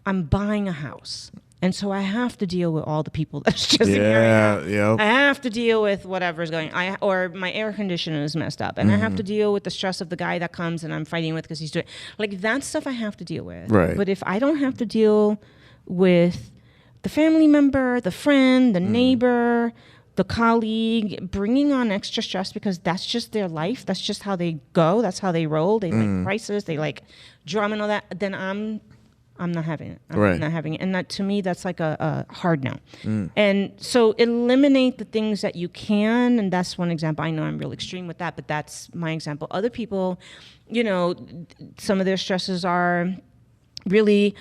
I'm buying a house, and so I have to deal with all the people that's just yeah. I have to deal with whatever's going on, or my air conditioner is messed up, and I have to deal with the stress of the guy that comes and I'm fighting with because he's doing like that stuff. I have to deal with. Right. But if I don't have to deal with the family member, the friend, the neighbor, the colleague, bringing on extra stress because that's just their life, that's just how they go, that's how they roll. They like crisis, they like drama and all that. Then I'm not having it. I'm not having it. And that, to me, that's like a hard no. And so eliminate the things that you can. And that's one example. I know I'm real extreme with that, but that's my example. Other people, some of their stresses are really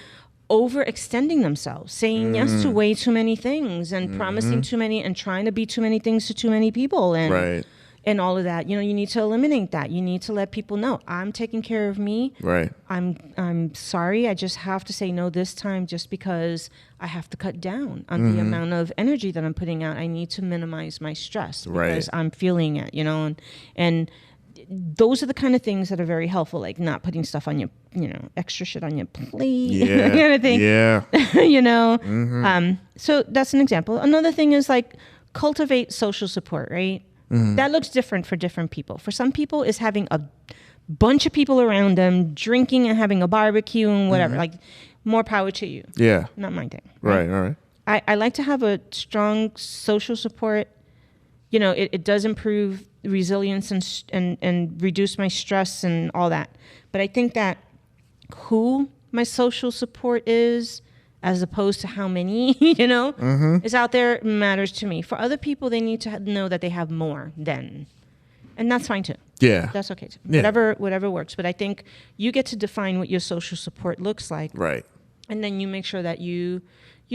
overextending themselves, saying yes to way too many things and promising too many and trying to be too many things to too many people. And and all of that, you need to eliminate that. You need to let people know, I'm taking care of me. Right. I'm sorry. I just have to say no this time, just because I have to cut down on the amount of energy that I'm putting out. I need to minimize my stress because I'm feeling it, and those are the kind of things that are very helpful, like not putting stuff on your, extra shit on your plate, that kind of thing. Yeah. So that's an example. Another thing is like cultivate social support, right? That looks different for different people. For some people, it's having a bunch of people around them, drinking and having a barbecue and whatever. Like, more power to you. Yeah. Not my thing. Right. All right. I like to have a strong social support. It does improve resilience and reduce my stress and all that. But I think that who my social support is, as opposed to how many, is out there, matters to me. For other people, they need to know that they have more than. And that's fine too. Yeah. That's okay too. Yeah. Whatever works. But I think you get to define what your social support looks like. Right. And then you make sure that you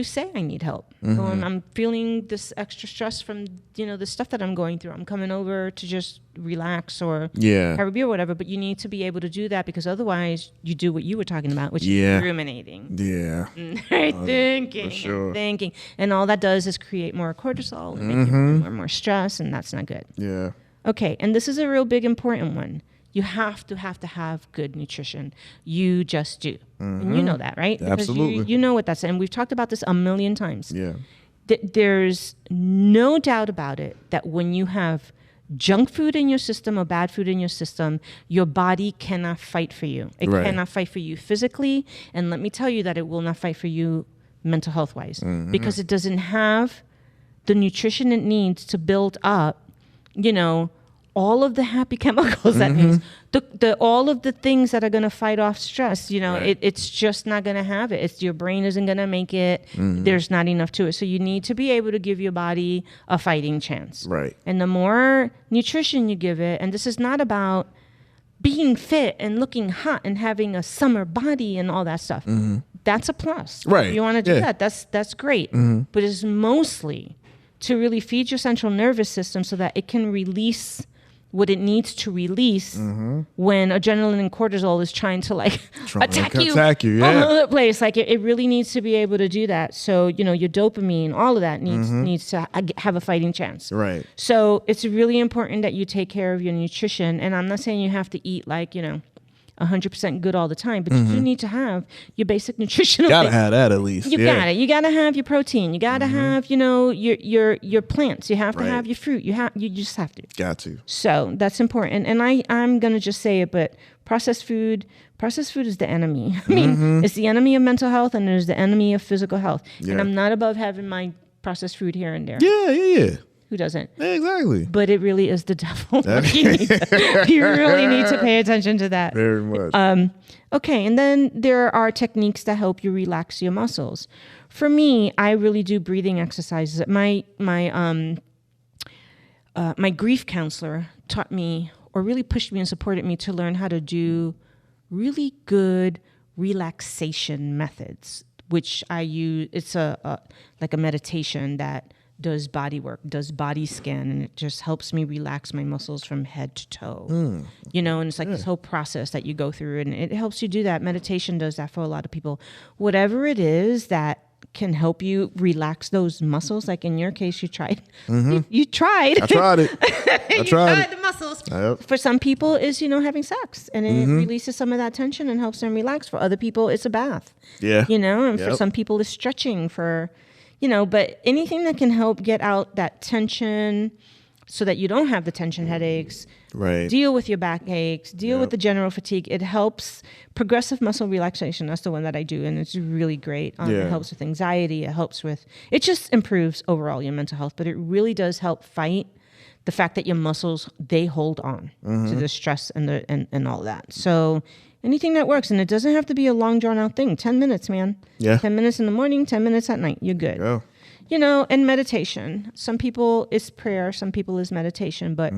say, I need help. I'm feeling this extra stress from, the stuff that I'm going through. I'm coming over to just relax or have a beer or whatever. But you need to be able to do that, because otherwise you do what you were talking about, which is ruminating. Yeah. Thinking. For sure. Thinking. And all that does is create more cortisol and make you more stress, and that's not good. Yeah. Okay, and this is a real big important one. You have to have good nutrition. You just do. And you know that, right? Absolutely. Because you know what that's, and we've talked about this a million times. Yeah. There's no doubt about it that when you have junk food in your system or bad food in your system, your body cannot fight for you. It cannot fight for you physically. And let me tell you that it will not fight for you mental health wise, because it doesn't have the nutrition it needs to build up, all of the happy chemicals that needs, all of the things that are going to fight off stress, it's just not going to have it. It's your brain isn't going to make it. There's not enough to it. So you need to be able to give your body a fighting chance. Right. And the more nutrition you give it, and this is not about being fit and looking hot and having a summer body and all that stuff. That's a plus. Right. If you want to do that, that's great. But it's mostly to really feed your central nervous system so that it can release what it needs to release when adrenaline and cortisol is trying to attack you all over the place. Like it really needs to be able to do that. So, your dopamine, all of that needs to have a fighting chance. Right. So it's really important that you take care of your nutrition. And I'm not saying you have to eat 100% good all the time, but you do need to have your basic nutritional Gotta things. have that at least. You got it. You got to have your protein. You got to have, your plants. You have to have your fruit. You just have to. Got to. So that's important. And I'm going to just say it, but processed food is the enemy. I mean, it's the enemy of mental health and it's the enemy of physical health. Yeah. And I'm not above having my processed food here and there. Yeah. Who doesn't? Yeah, exactly. But it really is the devil. You really need to pay attention to that. Very much. Okay, and then there are techniques that help you relax your muscles. For me, I really do breathing exercises. My grief counselor taught me, or really pushed me and supported me to learn how to do really good relaxation methods, which I use. It's like a meditation that does body work, does body scan, and it just helps me relax my muscles from head to toe. And it's like this whole process that you go through, and it helps you do that. Meditation does that for a lot of people. Whatever it is that can help you relax those muscles, like in your case, you tried. You tried. I tried it. I tried the muscles. Yep. For some people, it's having sex, and it releases some of that tension and helps them relax. For other people, it's a bath. Yeah. And for some people, it's stretching. But anything that can help get out that tension so that you don't have the tension headaches, right? Deal with your backaches, deal with the general fatigue. It helps. Progressive muscle relaxation, that's the one that I do, and it's really great. It helps with anxiety. It just improves overall your mental health, but it really does help fight the fact that your muscles, they hold on to the stress and all that. So anything that works, and it doesn't have to be a long, drawn-out thing. 10 minutes, man. Yeah. 10 minutes in the morning, 10 minutes at night. You're good. Go. And meditation. Some people it's prayer, some people is meditation, but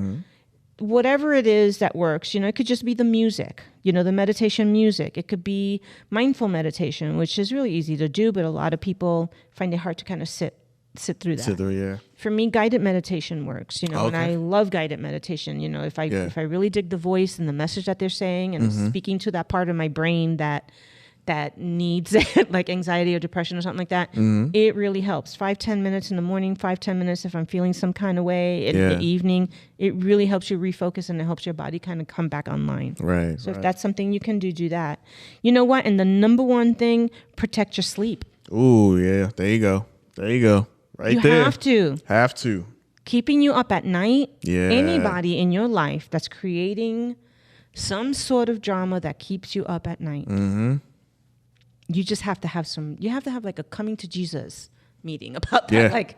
whatever it is that works, it could just be the music, the meditation music. It could be mindful meditation, which is really easy to do, but a lot of people find it hard to kind of sit through that. Yeah. For me, guided meditation works, and I love guided meditation. If I really dig the voice and the message that they're saying and speaking to that part of my brain that needs it, like anxiety or depression or something like that, it really helps. 5-10 minutes in the morning, 5-10 minutes if I'm feeling some kind of way in the evening. It really helps you refocus, and it helps your body kind of come back online. Right. So if that's something you can do that. You know what? And the number one thing, protect your sleep. Ooh, yeah. There you go. Right there. You have to. Keeping you up at night. Yeah. Anybody in your life that's creating some sort of drama that keeps you up at night. You just have to have like a coming to Jesus meeting about that.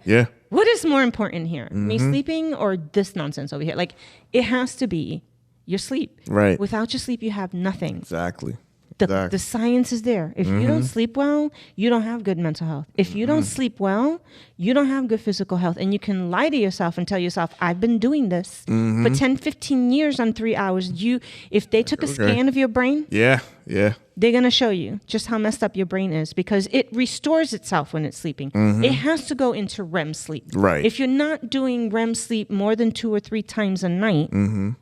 What is more important here? Me sleeping or this nonsense over here? Like, it has to be your sleep. Right. Without your sleep, you have nothing. Exactly. The science is there. If you don't sleep well, you don't have good mental health. If you don't sleep well, you don't have good physical health. And you can lie to yourself and tell yourself, I've been doing this for 10, 15 years on 3 hours. If they took a scan of your brain, they're going to show you just how messed up your brain is, because it restores itself when it's sleeping. It has to go into REM sleep. Right. If you're not doing REM sleep more than 2 or 3 times a night,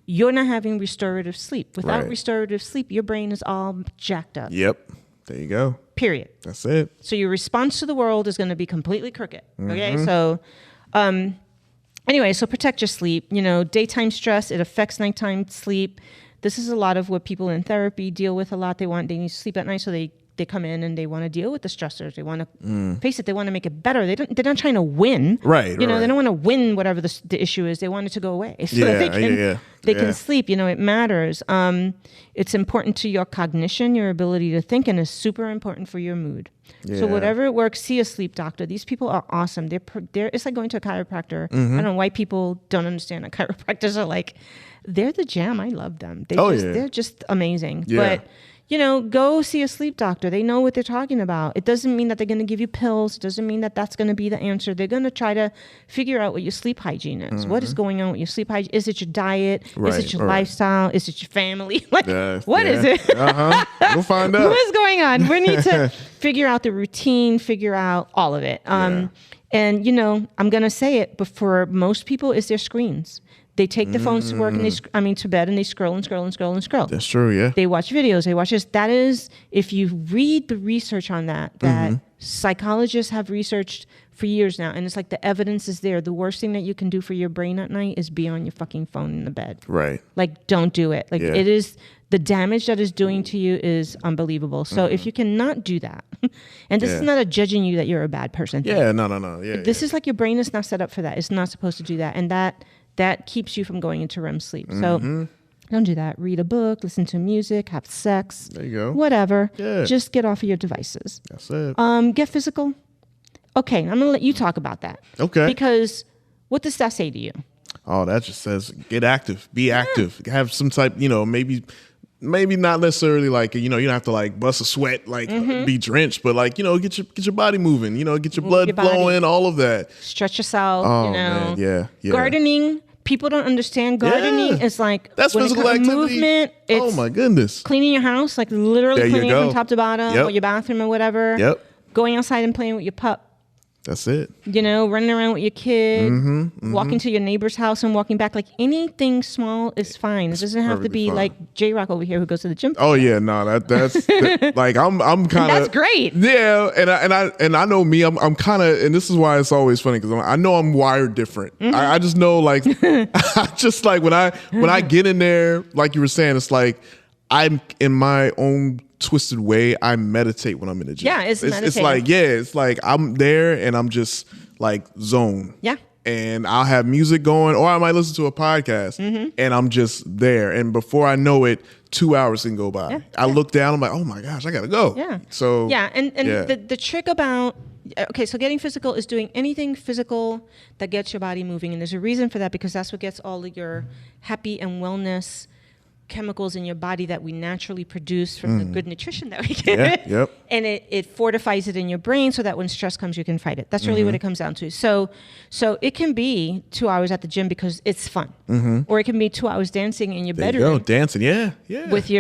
you're not having restorative sleep. Without restorative sleep, your brain is all jacked up. Yep. There you go. Period. That's it. So your response to the world is going to be completely crooked. Okay. So, anyway, so protect your sleep. Daytime stress, it affects nighttime sleep. This is a lot of what people in therapy deal with a lot. They need to sleep at night, so they come in and they want to deal with the stressors. They want to face it. They want to make it better. They're not trying to win. Right. They don't want to win whatever the issue is. They want it to go away so they can sleep. It matters. It's important to your cognition, your ability to think, and is super important for your mood. Yeah. So whatever it works, see a sleep doctor. These people are awesome. They're it's like going to a chiropractor. I don't know why people don't understand that chiropractors are like, they're the jam. I love them. They're just amazing. Yeah. But go see a sleep doctor. They know what they're talking about. It doesn't mean that they're going to give you pills. It doesn't mean that that's going to be the answer. They're going to try to figure out what your sleep hygiene is. What is going on with your sleep hygiene? Is it your diet? Is it your lifestyle? Is it your family? What is it? We'll find out. What is going on? We need to figure out the routine, figure out all of it. And, I'm going to say it, but for most people, it's their screens. They take the phones to work and to bed, and they scroll and scroll and scroll and scroll. That's true, yeah. They watch videos, they watch this. That is, if you read the research on that psychologists have researched for years now, and it's like the evidence is there. The worst thing that you can do for your brain at night is be on your fucking phone in the bed. Right. Like, don't do it. Like, it is, the damage that is doing to you is unbelievable. So if you cannot do that, and this is not a judging you that you're a bad person thing. Yeah, no. Yeah. This is like your brain is not set up for that. It's not supposed to do that. And that keeps you from going into REM sleep. So don't do that. Read a book, listen to music, have sex. There you go. Whatever. Yeah. Just get off of your devices. That's it. Get physical. Okay, I'm going to let you talk about that. Okay. Because what does that say to you? Oh, that just says get active, be active, have some type, maybe not necessarily like, you don't have to like bust a sweat, like be drenched, but like, get your body moving, get your blood flowing, all of that. Stretch yourself, Oh, man. Yeah. Gardening. People don't understand gardening is like that's physical activity. Movement. It's oh my goodness. Cleaning your house, like literally cleaning it from top to bottom, or your bathroom or whatever. Yep. Going outside and playing with your pup. That's it. Running around with your kid, walking to your neighbor's house and walking back. Like anything small is fine. It doesn't have to be like JRoc over here who goes to the gym. Oh yeah, no, that's like I'm kind of. That's great. Yeah, and I know me. I'm kind of, and this is why it's always funny because I know I'm wired different. I just know like, I just like when I get in there, like you were saying, it's like I'm in my own twisted way. I meditate when I'm in the gym. Yeah, it's it's like I'm there and I'm just like zone. Yeah. And I'll have music going, or I might listen to a podcast, and I'm just there. And before I know it, 2 hours can go by. I look down, I'm like, oh my gosh, I gotta go. Yeah. So and the trick about so getting physical is doing anything physical that gets your body moving, and there's a reason for that because that's what gets all of your happy and wellness chemicals in your body that we naturally produce from the good nutrition that we get. Yep. And it fortifies it in your brain so that when stress comes, you can fight it. That's really what it comes down to. So it can be 2 hours at the gym because it's fun. Or it can be 2 hours dancing in your bedroom. There you go, dancing, yeah. With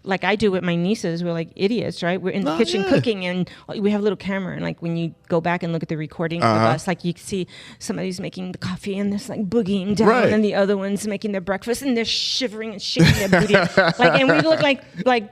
like I do with my nieces. We're like idiots, right? We're in the kitchen cooking and we have a little camera. And like when you go back and look at the recording of us, like you see somebody's making the coffee and there's like boogieing down. Right. And the other one's making their breakfast and they're shivering and shaking their booty. And we look like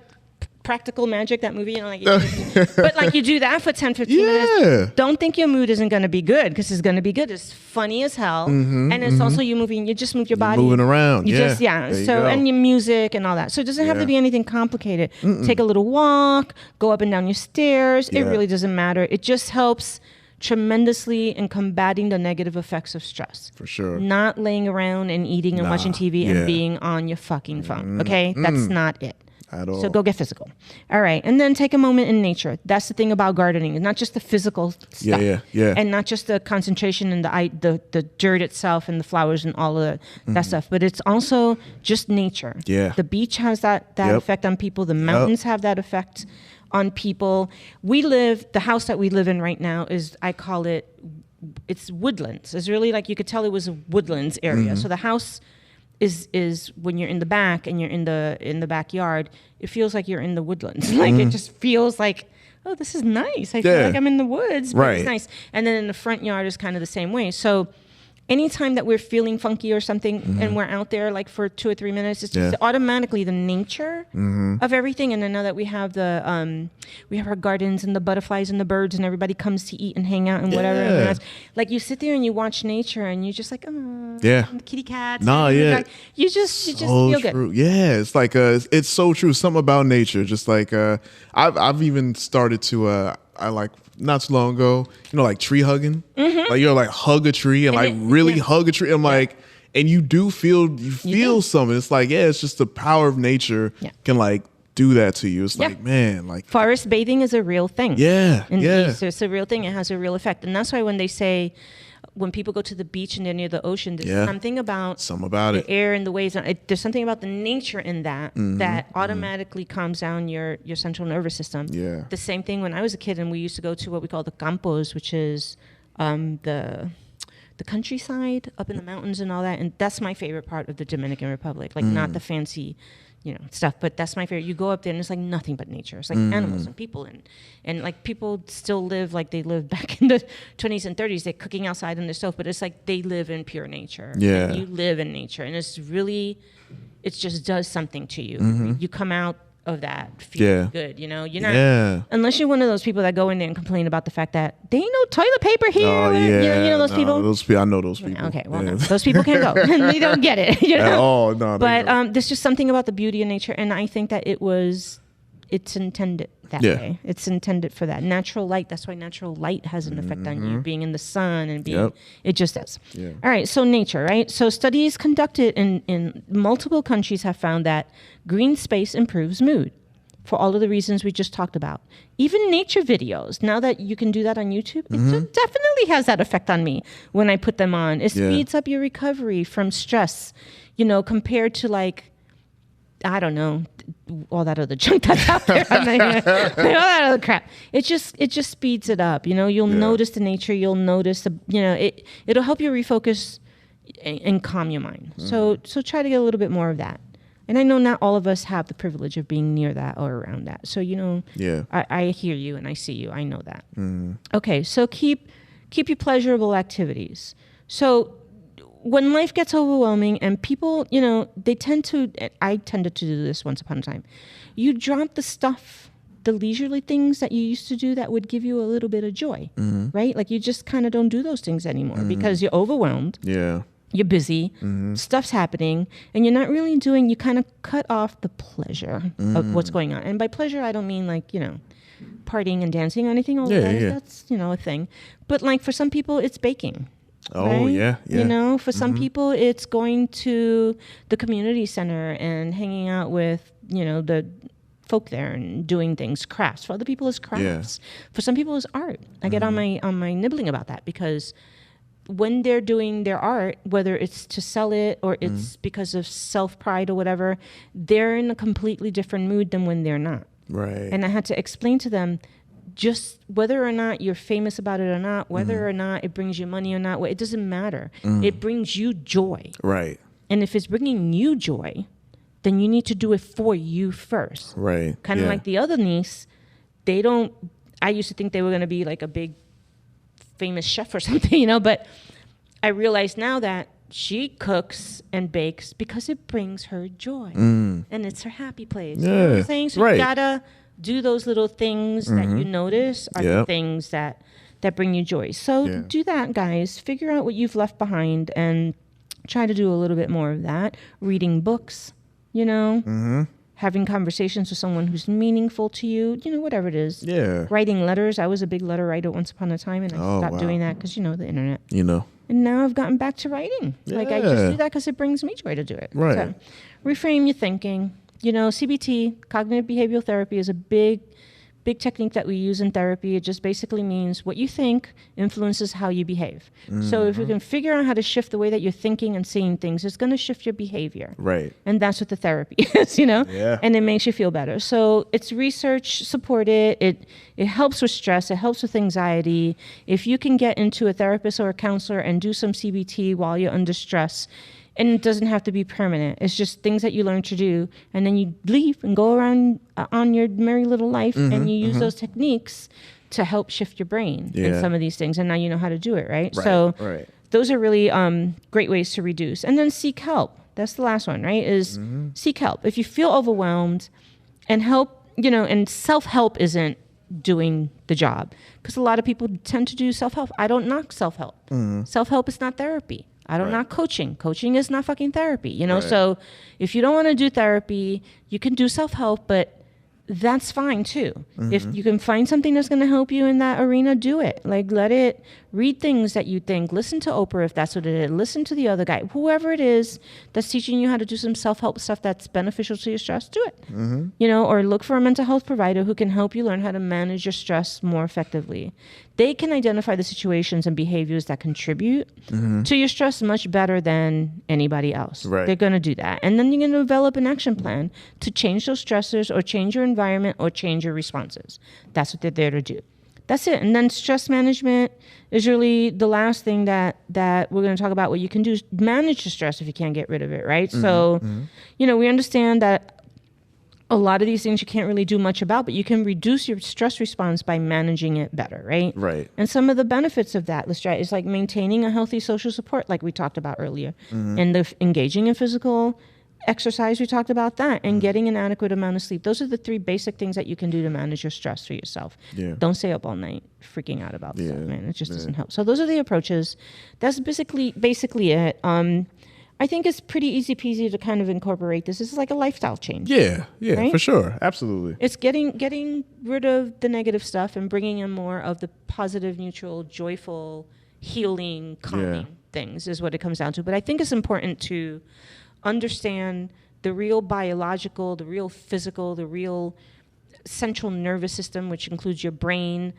Practical Magic, that movie, but like you do that for 10, 15 minutes. Don't think your mood isn't going to be good because it's going to be good. It's funny as hell. And it's also you just move your body. Moving around. So, and your music and all that. So it doesn't have to be anything complicated. Take a little walk, go up and down your stairs. It really doesn't matter. It just helps tremendously in combating the negative effects of stress. For sure. Not laying around and eating and watching TV and being on your fucking phone. Okay? That's not it. At all. So go get physical. All right. And then take a moment in nature. That's the thing about gardening. It's not just the physical stuff. Yeah. And not just the concentration and the dirt itself and the flowers and all of that stuff. But it's also just nature. Yeah. The beach has that effect on people. The mountains have that effect on people. The house that we live in right now is, I call it's woodlands. It's really like, you could tell it was a woodlands area. So the house is when you're in the back and you're in the backyard, it feels like you're in the woodlands. Like it just feels like, oh, this is nice. I feel like I'm in the woods, but it's nice. And then in the front yard is kind of the same way. So anytime that we're feeling funky or something and we're out there like for 2 or 3 minutes, it's just automatically the nature of everything. And then now that we have we have our gardens and the butterflies and the birds and everybody comes to eat and hang out and whatever. And like you sit there and you watch nature and you're just like, oh, the kitty cats. You just feel good. Yeah, it's like it's so true. Something about nature. Just like I've even started to I like not too long ago, like tree hugging. Like like hug a tree and like really hug a tree. I'm like, and you feel something. It's like, it's just the power of nature can like do that to you. It's like, man, like forest bathing is a real thing. It's a real thing. It has a real effect. And that's why when they say, when people go to the beach and they're near the ocean, there's something about the air and the waves. There's something about the nature in that that automatically calms down your central nervous system. The same thing when I was a kid and we used to go to what we call the campos, which is the the countryside up in the mountains and all that. And that's my favorite part of the Dominican Republic. Like not the fancy, stuff, but that's my favorite. You go up there and it's like nothing but nature. It's like animals and people and like people still live like they lived back in the 20s and 30s. They're cooking outside on the stove, but it's like they live in pure nature. Yeah. And you live in nature, and it just does something to you. You come out of that feeling good, you're not unless you're one of those people that go in there and complain about the fact that there ain't no toilet paper here. Those people. I know those people. Okay, well, no, those people can't go and they don't get it. Oh no, but there's just something about the beauty of nature, and I think that it's intended that way. It's intended for that natural light. That's why natural light has an effect on you, being in the sun and being it just does. All right, so nature, right? So studies conducted in multiple countries have found that green space improves mood for all of the reasons we just talked about. Even nature videos, now that you can do that on YouTube, it definitely has that effect on me when I put them on. It speeds up your recovery from stress, compared to like, I don't know, all that other junk that's out there, all that other crap. It just speeds it up. You'll notice the nature. You'll notice it'll help you refocus and calm your mind. So try to get a little bit more of that. And I know not all of us have the privilege of being near that or around that. So I hear you and I see you. I know that. Okay, so keep your pleasurable activities. So when life gets overwhelming and people, I tended to do this once upon a time. You drop the stuff, the leisurely things that you used to do that would give you a little bit of joy, right? Like you just kind of don't do those things anymore because you're overwhelmed. Yeah. You're busy, stuff's happening, and you're not really you kind of cut off the pleasure of what's going on. And by pleasure, I don't mean like, partying and dancing or anything. That's, a thing. But like for some people, it's baking. Oh, right? Yeah. For some people, it's going to the community center and hanging out with, the folk there and doing things, crafts. For other people, it's crafts. For some people, it's art. I get on my nibbling about that because when they're doing their art, whether it's to sell it or it's because of self-pride or whatever, they're in a completely different mood than when they're not. Right. And I had to explain to them, just whether or not you're famous about it or not, whether or not it brings you money or not, it doesn't matter. It brings you joy. Right. And if it's bringing you joy, then you need to do it for you first. Right. Kind of like the other niece, I used to think they were going to be like a big famous chef or something, but I realize now that she cooks and bakes because it brings her joy and it's her happy place. You know what I'm saying? So you gotta do those little things that you notice are the things that bring you joy. So do that, guys. Figure out what you've left behind and try to do a little bit more of that. Reading books, having conversations with someone who's meaningful to you, whatever it is. Yeah. Writing letters. I was a big letter writer once upon a time, and I stopped doing that because, the internet. And now I've gotten back to writing. Yeah. Like, I just do that because it brings me joy to do it. Right. So, reframe your thinking. CBT, cognitive behavioral therapy, is a big technique that we use in therapy. It just basically means what you think influences how you behave. So if you can figure out how to shift the way that you're thinking and seeing things, it's going to shift your behavior. Right. And that's what the therapy is, Yeah. And it makes you feel better. So it's research supported. It helps with stress. It helps with anxiety. If you can get into a therapist or a counselor and do some CBT while you're under stress, and it doesn't have to be permanent. It's just things that you learn to do. And then you leave and go around on your merry little life and you use those techniques to help shift your brain in some of these things. And now you know how to do it, right? So those are really great ways to reduce. And then seek help. That's the last one, right? Is seek help. If you feel overwhelmed and help, and self-help isn't doing the job. Because a lot of people tend to do self-help. I don't knock self-help. Self-help is not therapy. I don't knock coaching. Coaching is not fucking therapy, So if you don't want to do therapy, you can do self-help, but that's fine too. If you can find something that's going to help you in that arena, do it. Like, read things that you think. Listen to Oprah if that's what it is. Listen to the other guy. Whoever it is that's teaching you how to do some self-help stuff that's beneficial to your stress, do it. Or look for a mental health provider who can help you learn how to manage your stress more effectively. They can identify the situations and behaviors that contribute to your stress much better than anybody else. Right. They're going to do that. And then you're going to develop an action plan to change those stressors or change your environment or change your responses. That's what they're there to do. that's it. And then stress management is really the last thing that we're going to talk about. What you can do is manage the stress if you can't get rid of it, right? So, we understand that a lot of these things you can't really do much about, but you can reduce your stress response by managing it better, right? Right. And some of the benefits of that is like maintaining a healthy social support, like we talked about earlier, and engaging in physical exercise, we talked about that, and getting an adequate amount of sleep. Those are the 3 basic things that you can do to manage your stress for yourself. Yeah. Don't stay up all night freaking out about stuff, man. It just doesn't help. So those are the approaches. That's basically it. I think it's pretty easy peasy to kind of incorporate this. This is like a lifestyle change. Yeah, right? For sure. Absolutely. It's getting rid of the negative stuff and bringing in more of the positive, neutral, joyful, healing, calming things is what it comes down to. But I think it's important to understand the real biological, the real physical, the real central nervous system, which includes your brain,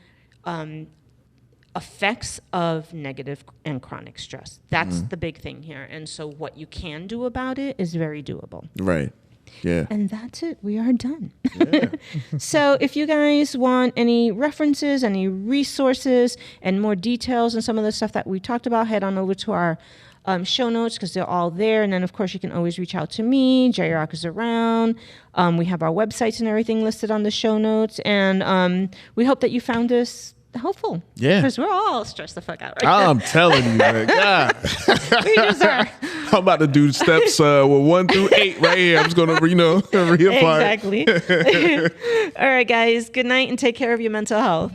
effects of negative and chronic stress. That's the big thing here. And so what you can do about it is very doable. Right. Yeah. And that's it. We are done. Yeah. So if you guys want any references, any resources, and more details on some of the stuff that we talked about, head on over to our show notes because they're all there. And then, of course, you can always reach out to me. JRoc is around. We have our websites and everything listed on the show notes. And we hope that you found this helpful. Yeah. Because we're all stressed the fuck out right now. I'm telling you, man. God. We just are. I'm about to do steps 1 through 8 right here. I'm just going to, reapply. Exactly. All right, guys. Good night and take care of your mental health.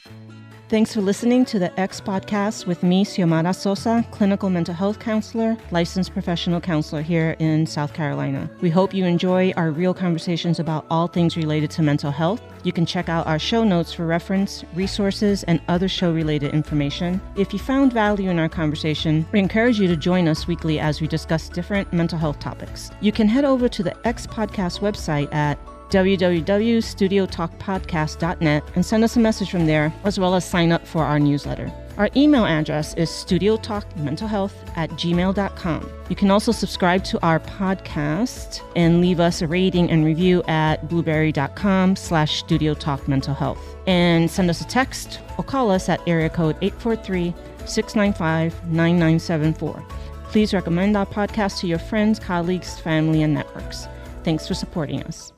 Thanks for listening to the X Podcast with me, Xiomara Sosa, clinical mental health counselor, licensed professional counselor here in South Carolina. We hope you enjoy our real conversations about all things related to mental health. You can check out our show notes for reference, resources, and other show-related information. If you found value in our conversation, we encourage you to join us weekly as we discuss different mental health topics. You can head over to the X Podcast website at www.studiotalkpodcast.net and send us a message from there, as well as sign up for our newsletter. Our email address is studiotalkmentalhealth@gmail.com. You can also subscribe to our podcast and leave us a rating and review at blueberry.com/studiotalkmentalhealth. And send us a text or call us at area code 843-695-9974. Please recommend our podcast to your friends, colleagues, family, and networks. Thanks for supporting us.